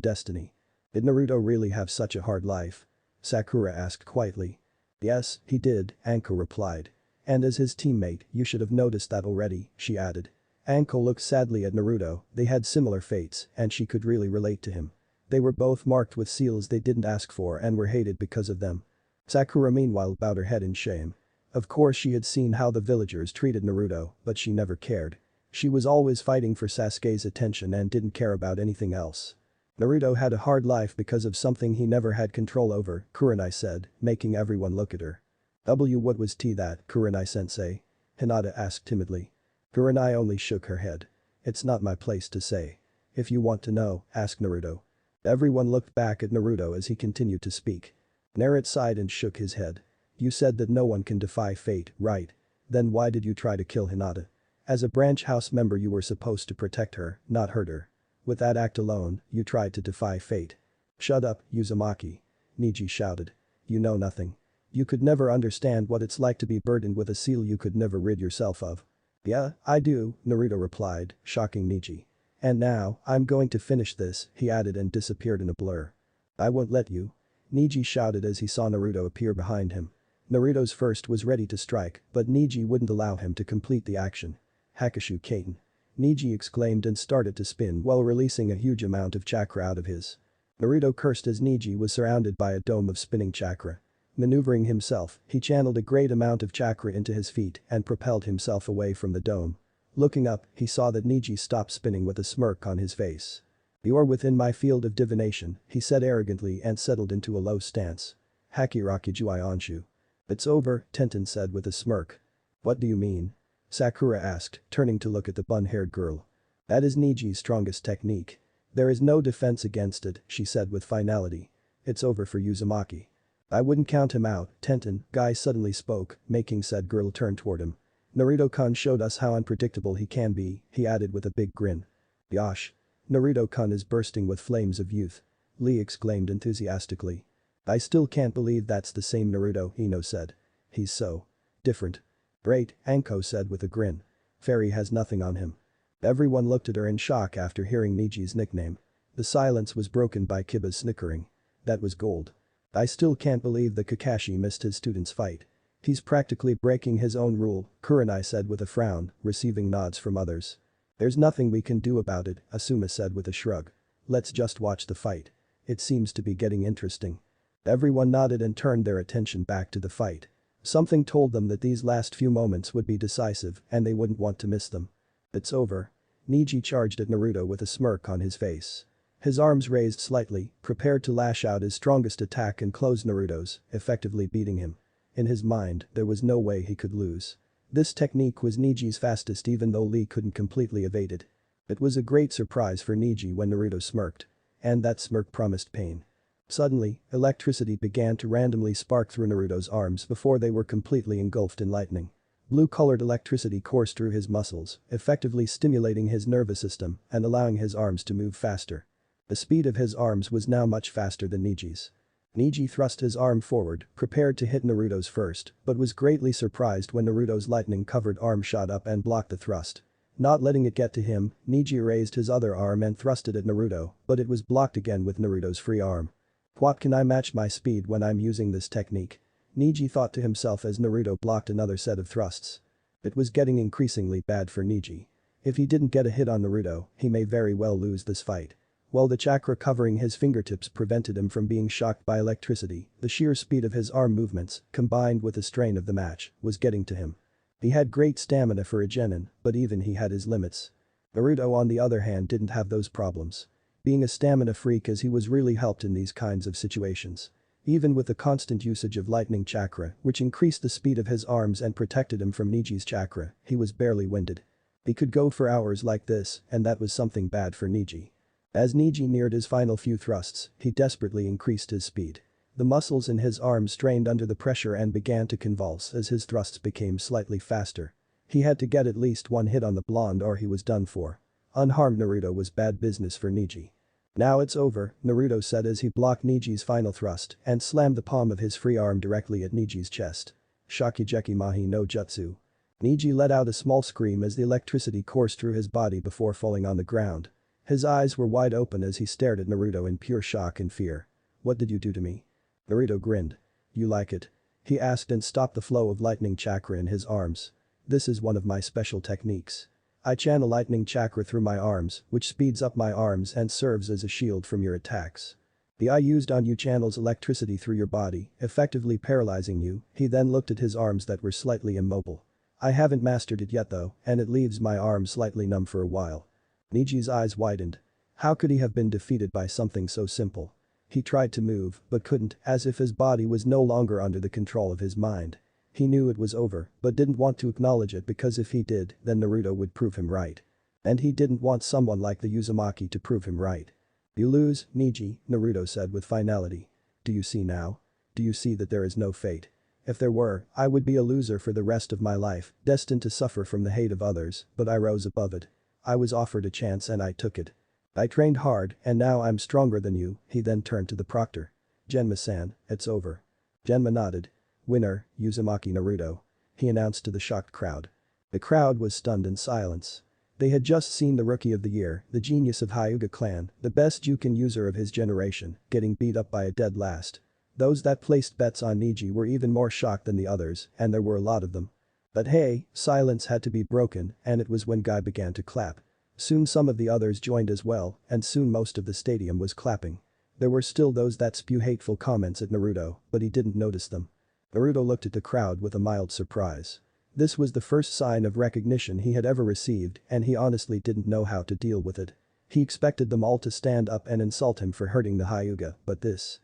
destiny. Did Naruto really have such a hard life? Sakura asked quietly. Yes, he did, Anko replied. And as his teammate, you should have noticed that already, she added. Anko looked sadly at Naruto, they had similar fates, and she could really relate to him. They were both marked with seals they didn't ask for and were hated because of them. Sakura meanwhile bowed her head in shame. Of course she had seen how the villagers treated Naruto, but she never cared. She was always fighting for Sasuke's attention and didn't care about anything else. Naruto had a hard life because of something he never had control over, Kurenai said, making everyone look at her. What was that, Kurenai-sensei? Hinata asked timidly. Kurenai only shook her head. It's not my place to say. If you want to know, ask Naruto. Everyone looked back at Naruto as he continued to speak. Naruto sighed and shook his head. You said that no one can defy fate, right? Then why did you try to kill Hinata? As a branch house member you were supposed to protect her, not hurt her. With that act alone, you tried to defy fate. Shut up, Uzumaki. Neji shouted. You know nothing. You could never understand what it's like to be burdened with a seal you could never rid yourself of. Yeah, I do, Naruto replied, shocking Neji. And now, I'm going to finish this, he added and disappeared in a blur. I won't let you. Neji shouted as he saw Naruto appear behind him. Naruto's first was ready to strike, but Neji wouldn't allow him to complete the action. Hakushu Kaiten. Neji exclaimed and started to spin while releasing a huge amount of chakra out of his. Naruto cursed as Neji was surrounded by a dome of spinning chakra. Maneuvering himself, he channeled a great amount of chakra into his feet and propelled himself away from the dome. Looking up, he saw that Neji stopped spinning with a smirk on his face. You're within my field of divination, he said arrogantly and settled into a low stance. Hakirakujuai Onshu. It's over, Tenten said with a smirk. What do you mean? Sakura asked, turning to look at the bun-haired girl. That is Neji's strongest technique. There is no defense against it, she said with finality. It's over for Uzumaki. I wouldn't count him out, Tenten, Guy suddenly spoke, making said girl turn toward him. Naruto-kun showed us how unpredictable he can be, he added with a big grin. Yosh. Naruto-kun is bursting with flames of youth. Lee exclaimed enthusiastically. I still can't believe that's the same Naruto, Ino said. He's so different. Great, Anko said with a grin. Fairy has nothing on him. Everyone looked at her in shock after hearing Neji's nickname. The silence was broken by Kiba's snickering. That was gold. I still can't believe that Kakashi missed his student's fight. He's practically breaking his own rule, Kurenai said with a frown, receiving nods from others. There's nothing we can do about it, Asuma said with a shrug. Let's just watch the fight. It seems to be getting interesting. Everyone nodded and turned their attention back to the fight. Something told them that these last few moments would be decisive and they wouldn't want to miss them. It's over. Neji charged at Naruto with a smirk on his face. His arms raised slightly, prepared to lash out his strongest attack and close Naruto's, effectively beating him. In his mind, there was no way he could lose. This technique was Neji's fastest even though Lee couldn't completely evade it. It was a great surprise for Neji when Naruto smirked. And that smirk promised pain. Suddenly, electricity began to randomly spark through Naruto's arms before they were completely engulfed in lightning. Blue-colored electricity coursed through his muscles, effectively stimulating his nervous system and allowing his arms to move faster. The speed of his arms was now much faster than Neji's. Neji thrust his arm forward, prepared to hit Naruto's first, but was greatly surprised when Naruto's lightning-covered arm shot up and blocked the thrust. Not letting it get to him, Neji raised his other arm and thrust it at Naruto, but it was blocked again with Naruto's free arm. What, can I match my speed when I'm using this technique? Neji thought to himself as Naruto blocked another set of thrusts. It was getting increasingly bad for Neji. If he didn't get a hit on Naruto, he may very well lose this fight. While the chakra covering his fingertips prevented him from being shocked by electricity, the sheer speed of his arm movements, combined with the strain of the match, was getting to him. He had great stamina for a genin, but even he had his limits. Naruto on the other hand didn't have those problems. Being a stamina freak as he was really helped in these kinds of situations. Even with the constant usage of lightning chakra, which increased the speed of his arms and protected him from Neji's chakra, he was barely winded. He could go for hours like this, and that was something bad for Neji. As Neji neared his final few thrusts, he desperately increased his speed. The muscles in his arms strained under the pressure and began to convulse as his thrusts became slightly faster. He had to get at least one hit on the blonde or he was done for. Unharmed Naruto was bad business for Neji. Now it's over, Naruto said as he blocked Neji's final thrust and slammed the palm of his free arm directly at Neji's chest. Shokugeki Mahi no Jutsu. Neji let out a small scream as the electricity coursed through his body before falling on the ground. His eyes were wide open as he stared at Naruto in pure shock and fear. What did you do to me? Naruto grinned. You like it? He asked and stopped the flow of lightning chakra in his arms. This is one of my special techniques. I channel lightning chakra through my arms, which speeds up my arms and serves as a shield from your attacks. The I used on you channels electricity through your body, effectively paralyzing you. He then looked at his arms that were slightly immobile. I haven't mastered it yet though, and it leaves my arms slightly numb for a while. Neji's eyes widened. How could he have been defeated by something so simple? He tried to move, but couldn't, as if his body was no longer under the control of his mind. He knew it was over, but didn't want to acknowledge it because if he did, then Naruto would prove him right. And he didn't want someone like the Uzumaki to prove him right. You lose, Neji, Naruto said with finality. Do you see now? Do you see that there is no fate? If there were, I would be a loser for the rest of my life, destined to suffer from the hate of others, but I rose above it. I was offered a chance and I took it. I trained hard and now I'm stronger than you, he then turned to the proctor. Genma-san, it's over. Genma nodded. Winner, Uzumaki Naruto. He announced to the shocked crowd. The crowd was stunned in silence. They had just seen the rookie of the year, the genius of Hyuga clan, the best Juken user of his generation, getting beat up by a dead last. Those that placed bets on Neji were even more shocked than the others, and there were a lot of them. But hey, silence had to be broken, and it was when Guy began to clap. Soon some of the others joined as well, and soon most of the stadium was clapping. There were still those that spew hateful comments at Naruto, but he didn't notice them. Naruto looked at the crowd with a mild surprise. This was the first sign of recognition he had ever received, and he honestly didn't know how to deal with it. He expected them all to stand up and insult him for hurting the Hyuga, but this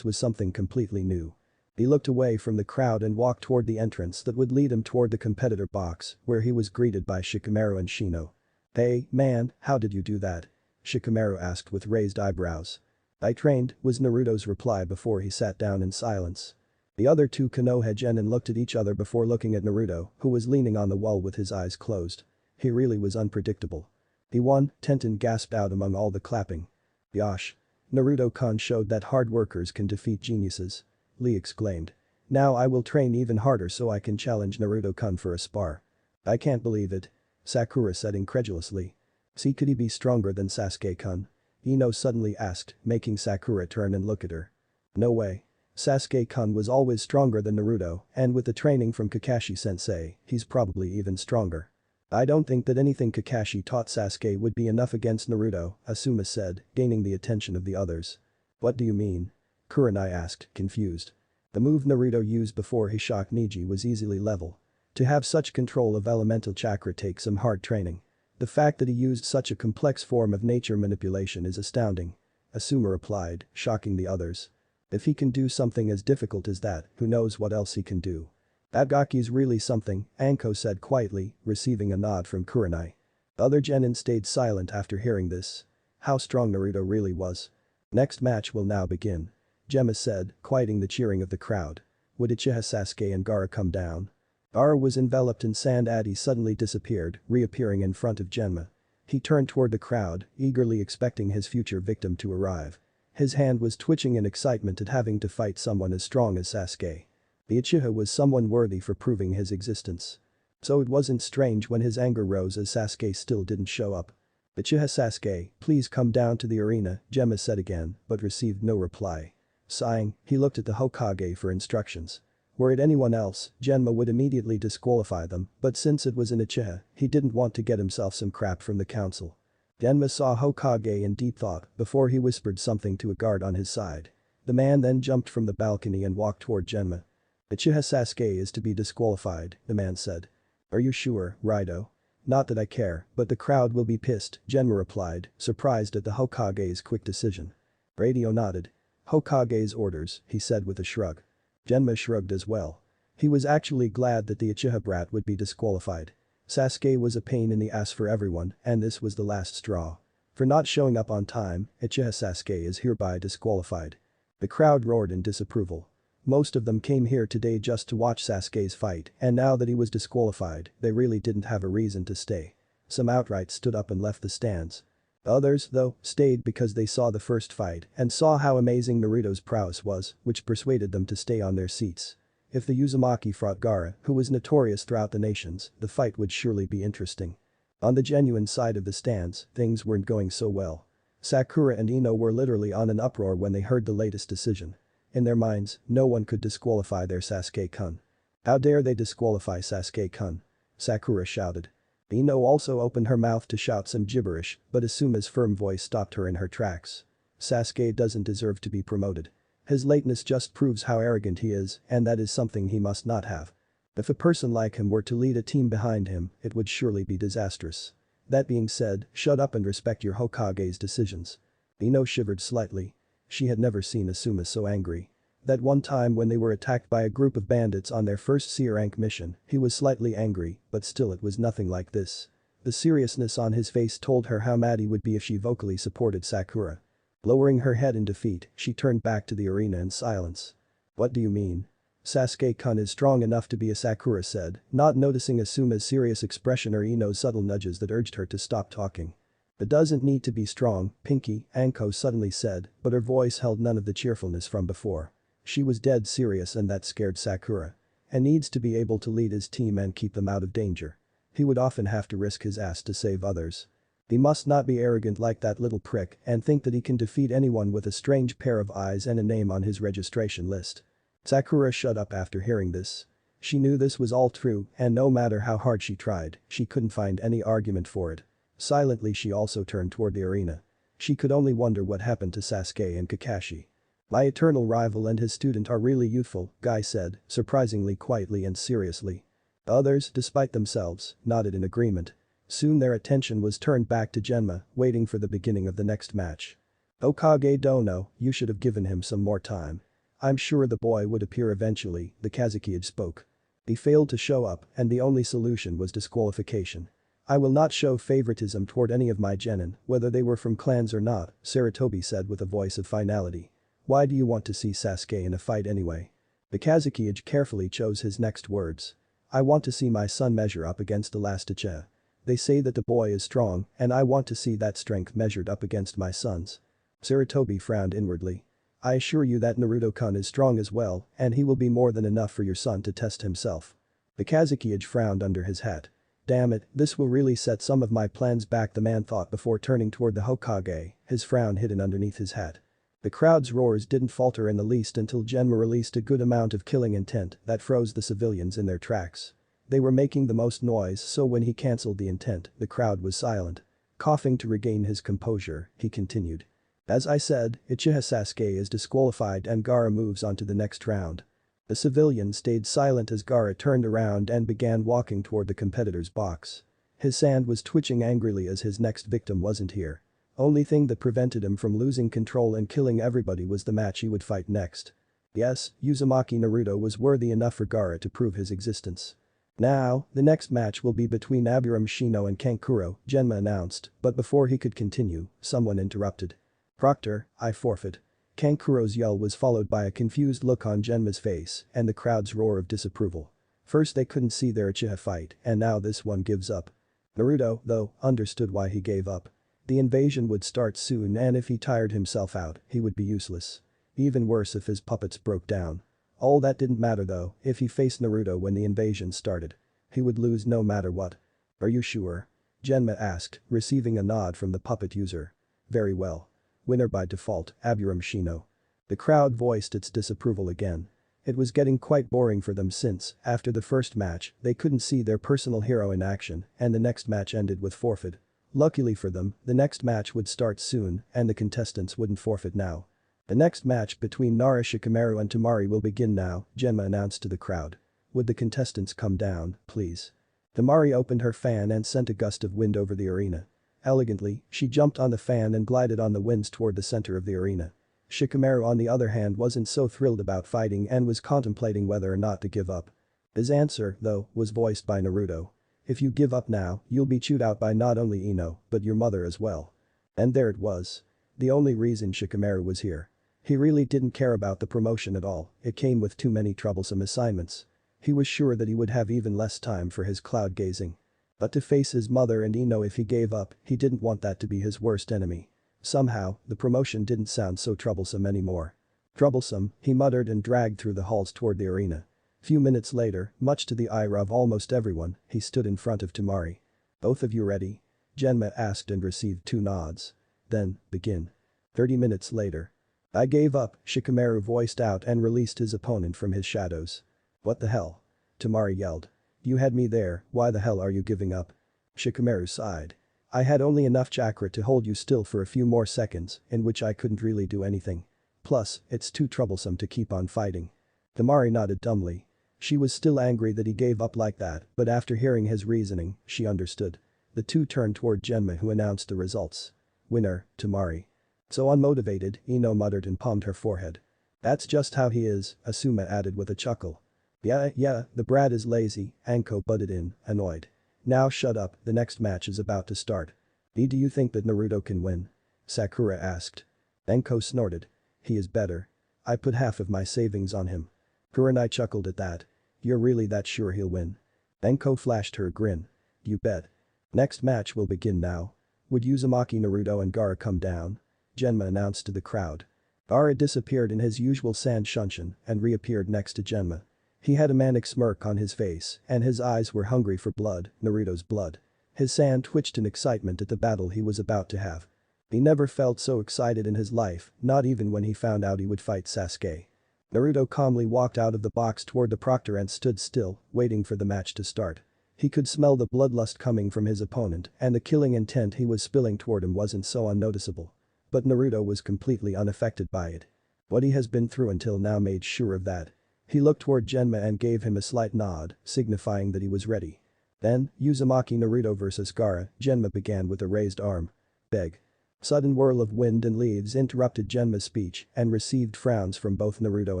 was something completely new. He looked away from the crowd and walked toward the entrance that would lead him toward the competitor box, where he was greeted by Shikamaru and Shino. Hey, man, how did you do that? Shikamaru asked with raised eyebrows. I trained, was Naruto's reply before he sat down in silence. The other two Konoha genin looked at each other before looking at Naruto, who was leaning on the wall with his eyes closed. He really was unpredictable. He won, Tenten gasped out among all the clapping. Yosh. Naruto-kun showed that hard workers can defeat geniuses. Lee exclaimed. Now I will train even harder so I can challenge Naruto-kun for a spar. I can't believe it. Sakura said incredulously. See, could he be stronger than Sasuke-kun? Ino suddenly asked, making Sakura turn and look at her. No way. Sasuke-kun was always stronger than Naruto, and with the training from Kakashi-sensei, he's probably even stronger. I don't think that anything Kakashi taught Sasuke would be enough against Naruto, Asuma said, gaining the attention of the others. What do you mean? Kurenai asked, confused. The move Naruto used before he shocked Neji was easily level. To have such control of elemental chakra takes some hard training. The fact that he used such a complex form of nature manipulation is astounding. Asuma replied, shocking the others. If he can do something as difficult as that, who knows what else he can do. That Gaki's really something, Anko said quietly, receiving a nod from Kurenai. The other genin stayed silent after hearing this. How strong Naruto really was. Next match will now begin. Gemma said, quieting the cheering of the crowd. Would Uchiha Sasuke and Gaara come down? Gaara was enveloped in sand as he suddenly disappeared, reappearing in front of Genma. He turned toward the crowd, eagerly expecting his future victim to arrive. His hand was twitching in excitement at having to fight someone as strong as Sasuke. The Uchiha was someone worthy for proving his existence. So it wasn't strange when his anger rose as Sasuke still didn't show up. "Uchiha Sasuke, please come down to the arena," Gemma said again, but received no reply. Sighing, he looked at the Hokage for instructions. Were it anyone else, Genma would immediately disqualify them, but since it was an Uchiha, he didn't want to get himself some crap from the council. Genma saw Hokage in deep thought before he whispered something to a guard on his side. The man then jumped from the balcony and walked toward Genma. "Uchiha Sasuke is to be disqualified," the man said. "Are you sure, Raido?" "Not that I care, but the crowd will be pissed," Genma replied, surprised at the Hokage's quick decision. Radio nodded. "Hokage's orders," he said with a shrug. Genma shrugged as well. He was actually glad that the Uchiha brat would be disqualified. Sasuke was a pain in the ass for everyone, and this was the last straw. For not showing up on time, Uchiha Sasuke is hereby disqualified. The crowd roared in disapproval. Most of them came here today just to watch Sasuke's fight, and now that he was disqualified, they really didn't have a reason to stay. Some outright stood up and left the stands. Others, though, stayed because they saw the first fight and saw how amazing Naruto's prowess was, which persuaded them to stay on their seats. If the Uzumaki fought Gaara, who was notorious throughout the nations, the fight would surely be interesting. On the genuine side of the stands, things weren't going so well. Sakura and Ino were literally on an uproar when they heard the latest decision. In their minds, no one could disqualify their Sasuke-kun. "How dare they disqualify Sasuke-kun?" Sakura shouted. Ino also opened her mouth to shout some gibberish, but Asuma's firm voice stopped her in her tracks. "Sasuke doesn't deserve to be promoted. His lateness just proves how arrogant he is, and that is something he must not have. If a person like him were to lead a team behind him, it would surely be disastrous. That being said, shut up and respect your Hokage's decisions." Ino shivered slightly. She had never seen Asuma so angry. That one time when they were attacked by a group of bandits on their first C-rank mission, he was slightly angry, but still it was nothing like this. The seriousness on his face told her how mad he would be if she vocally supported Sakura. Lowering her head in defeat, she turned back to the arena in silence. "What do you mean?" "Sasuke-kun is strong enough to be a," Sakura said, not noticing Asuma's serious expression or Ino's subtle nudges that urged her to stop talking. "It doesn't need to be strong, Pinky," Anko suddenly said, but her voice held none of the cheerfulness from before. She was dead serious and that scared Sakura. "And needs to be able to lead his team and keep them out of danger. He would often have to risk his ass to save others. He must not be arrogant like that little prick and think that he can defeat anyone with a strange pair of eyes and a name on his registration list." Sakura shut up after hearing this. She knew this was all true, and no matter how hard she tried, she couldn't find any argument for it. Silently she also turned toward the arena. She could only wonder what happened to Sasuke and Kakashi. "My eternal rival and his student are really youthful," Guy said, surprisingly quietly and seriously. Others, despite themselves, nodded in agreement. Soon their attention was turned back to Genma, waiting for the beginning of the next match. "Hokage Dono, you should have given him some more time. I'm sure the boy would appear eventually," the Kazekage spoke. "He failed to show up and the only solution was disqualification. I will not show favoritism toward any of my genin, whether they were from clans or not," Sarutobi said with a voice of finality. "Why do you want to see Sasuke in a fight anyway?" The Kazekage carefully chose his next words. "I want to see my son measure up against the last Uchiha. They say that the boy is strong, and I want to see that strength measured up against my son's." Sarutobi frowned inwardly. "I assure you that Naruto-kun is strong as well, and he will be more than enough for your son to test himself." The Kazekage frowned under his hat. "Damn it, this will really set some of my plans back," the man thought before turning toward the Hokage, his frown hidden underneath his hat. The crowd's roars didn't falter in the least until Genma released a good amount of killing intent that froze the civilians in their tracks. They were making the most noise, so when he cancelled the intent, the crowd was silent. Coughing to regain his composure, he continued. "As I said, Uchiha Sasuke is disqualified and Gaara moves on to the next round." The civilian stayed silent as Gaara turned around and began walking toward the competitor's box. His hand was twitching angrily as his next victim wasn't here. Only thing that prevented him from losing control and killing everybody was the match he would fight next. Yes, Uzumaki Naruto was worthy enough for Gaara to prove his existence. "Now, the next match will be between Aburame Shino and Kankuro," Genma announced, but before he could continue, someone interrupted. "Proctor, I forfeit." Kankuro's yell was followed by a confused look on Genma's face and the crowd's roar of disapproval. First they couldn't see their Uchiha fight, and now this one gives up. Naruto, though, understood why he gave up. The invasion would start soon and if he tired himself out, he would be useless. Even worse if his puppets broke down. All that didn't matter though, if he faced Naruto when the invasion started. He would lose no matter what. Are you sure? Genma asked, receiving a nod from the puppet user. Very well. Winner by default, Aburam Shino. The crowd voiced its disapproval again. It was getting quite boring for them since, after the first match, they couldn't see their personal hero in action and the next match ended with forfeit. Luckily for them, the next match would start soon and the contestants wouldn't forfeit now. The next match between Nara Shikamaru and Tamari will begin now, Genma announced to the crowd. Would the contestants come down, please? Tamari opened her fan and sent a gust of wind over the arena. Elegantly, she jumped on the fan and glided on the winds toward the center of the arena. Shikamaru on the other hand wasn't so thrilled about fighting and was contemplating whether or not to give up. His answer, though, was voiced by Naruto. If you give up now, you'll be chewed out by not only Ino, but your mother as well. And there it was. The only reason Shikamaru was here. He really didn't care about the promotion at all, it came with too many troublesome assignments. He was sure that he would have even less time for his cloud gazing. But to face his mother and Ino if he gave up, he didn't want that to be his worst enemy. Somehow, the promotion didn't sound so troublesome anymore. Troublesome, he muttered and dragged through the halls toward the arena. Few minutes later, much to the ire of almost everyone, he stood in front of Tamari. Both of you ready? Genma asked and received 2 nods. Then, begin. 30 minutes later. I gave up, Shikamaru voiced out and released his opponent from his shadows. What the hell? Tamari yelled. You had me there, why the hell are you giving up? Shikamaru sighed. I had only enough chakra to hold you still for a few more seconds, in which I couldn't really do anything. Plus, it's too troublesome to keep on fighting. Tamari nodded dumbly. She was still angry that he gave up like that, but after hearing his reasoning, she understood. The two turned toward Genma who announced the results. Winner, Tamari. So unmotivated, Ino muttered and palmed her forehead. That's just how he is, Asuma added with a chuckle. Yeah, the brat is lazy, Anko butted in, annoyed. Now shut up, the next match is about to start. Do you think that Naruto can win? Sakura asked. Anko snorted. He is better. I put half of my savings on him. Kurenai chuckled at that. You're really that sure he'll win? Anko flashed her a grin. You bet. Next match will begin now. Would Uzumaki Naruto and Gaara come down? Genma announced to the crowd. Gaara disappeared in his usual sand shunshin and reappeared next to Genma. He had a manic smirk on his face and his eyes were hungry for blood, Naruto's blood. His sand twitched in excitement at the battle he was about to have. He never felt so excited in his life, not even when he found out he would fight Sasuke. Naruto calmly walked out of the box toward the proctor and stood still, waiting for the match to start. He could smell the bloodlust coming from his opponent and the killing intent he was spilling toward him wasn't so unnoticeable. But Naruto was completely unaffected by it. What he has been through until now made sure of that. He looked toward Genma and gave him a slight nod, signifying that he was ready. Then, Uzumaki Naruto vs Gaara, Genma began with a raised arm. Beg. Sudden whirl of wind and leaves interrupted Genma's speech and received frowns from both Naruto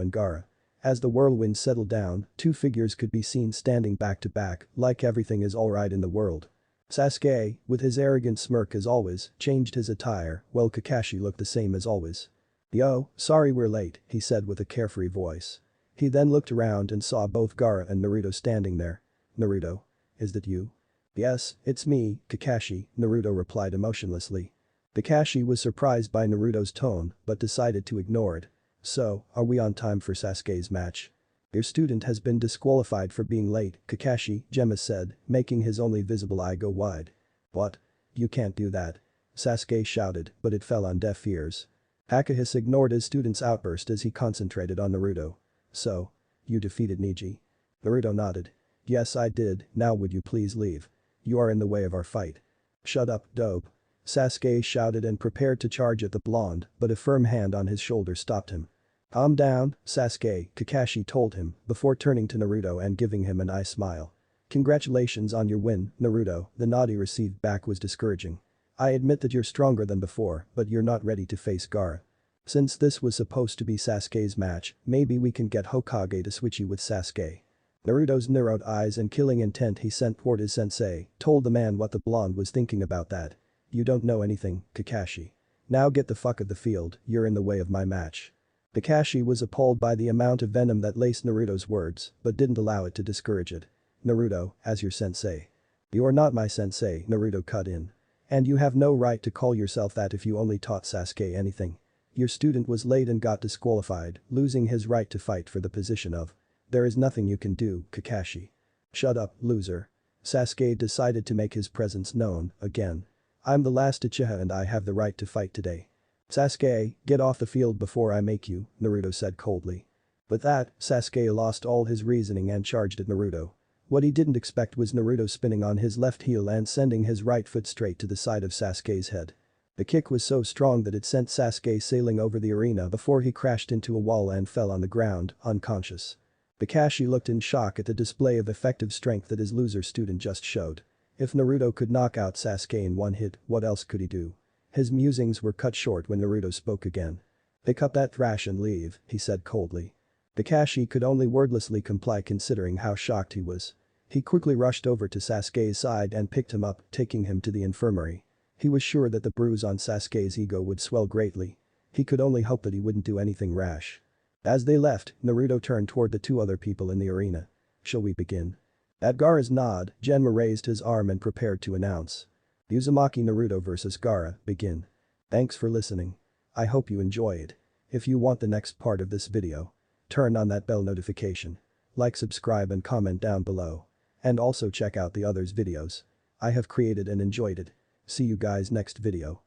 and Gaara. As the whirlwind settled down, 2 figures could be seen standing back to back, like everything is alright in the world. Sasuke, with his arrogant smirk as always, changed his attire, while Kakashi looked the same as always. Yo, sorry we're late, he said with a carefree voice. He then looked around and saw both Gaara and Naruto standing there. Naruto? Is that you? Yes, it's me, Kakashi, Naruto replied emotionlessly. Kakashi was surprised by Naruto's tone but decided to ignore it. So, are we on time for Sasuke's match? Your student has been disqualified for being late, Kakashi, Genma said, making his only visible eye go wide. What? You can't do that. Sasuke shouted, but it fell on deaf ears. Akahis ignored his student's outburst as he concentrated on Naruto. So, you defeated Neji? Naruto nodded. Yes I did, now would you please leave? You are in the way of our fight. Shut up, dope. Sasuke shouted and prepared to charge at the blonde, but a firm hand on his shoulder stopped him. Calm down, Sasuke, Kakashi told him, before turning to Naruto and giving him a nice smile. Congratulations on your win, Naruto, the nod he received back was discouraging. I admit that you're stronger than before, but you're not ready to face Gaara. Since this was supposed to be Sasuke's match, maybe we can get Hokage to switch you with Sasuke. Naruto's narrowed eyes and killing intent he sent toward his sensei told the man what the blonde was thinking about that. You don't know anything, Kakashi. Now get the fuck of the field, you're in the way of my match. Kakashi was appalled by the amount of venom that laced Naruto's words, but didn't allow it to discourage it. Naruto, as your sensei. You're not my sensei, Naruto cut in. And you have no right to call yourself that if you only taught Sasuke anything. Your student was late and got disqualified, losing his right to fight for the position of. There is nothing you can do, Kakashi. Shut up, loser. Sasuke decided to make his presence known again. I'm the last Uchiha and I have the right to fight today. Sasuke, get off the field before I make you, Naruto said coldly. With that, Sasuke lost all his reasoning and charged at Naruto. What he didn't expect was Naruto spinning on his left heel and sending his right foot straight to the side of Sasuke's head. The kick was so strong that it sent Sasuke sailing over the arena before he crashed into a wall and fell on the ground, unconscious. Kakashi looked in shock at the display of effective strength that his loser student just showed. If Naruto could knock out Sasuke in one hit, what else could he do? His musings were cut short when Naruto spoke again. Pick up that trash and leave, he said coldly. Kakashi could only wordlessly comply considering how shocked he was. He quickly rushed over to Sasuke's side and picked him up, taking him to the infirmary. He was sure that the bruise on Sasuke's ego would swell greatly. He could only hope that he wouldn't do anything rash. As they left, Naruto turned toward the two other people in the arena. Shall we begin? At Gaara's nod, Genma raised his arm and prepared to announce. Uzumaki Naruto vs Gaara, begin. Thanks for listening. I hope you enjoyed. If you want the next part of this video, turn on that bell notification. Like, subscribe and comment down below. And also check out the others videos I have created and enjoyed it. See you guys next video.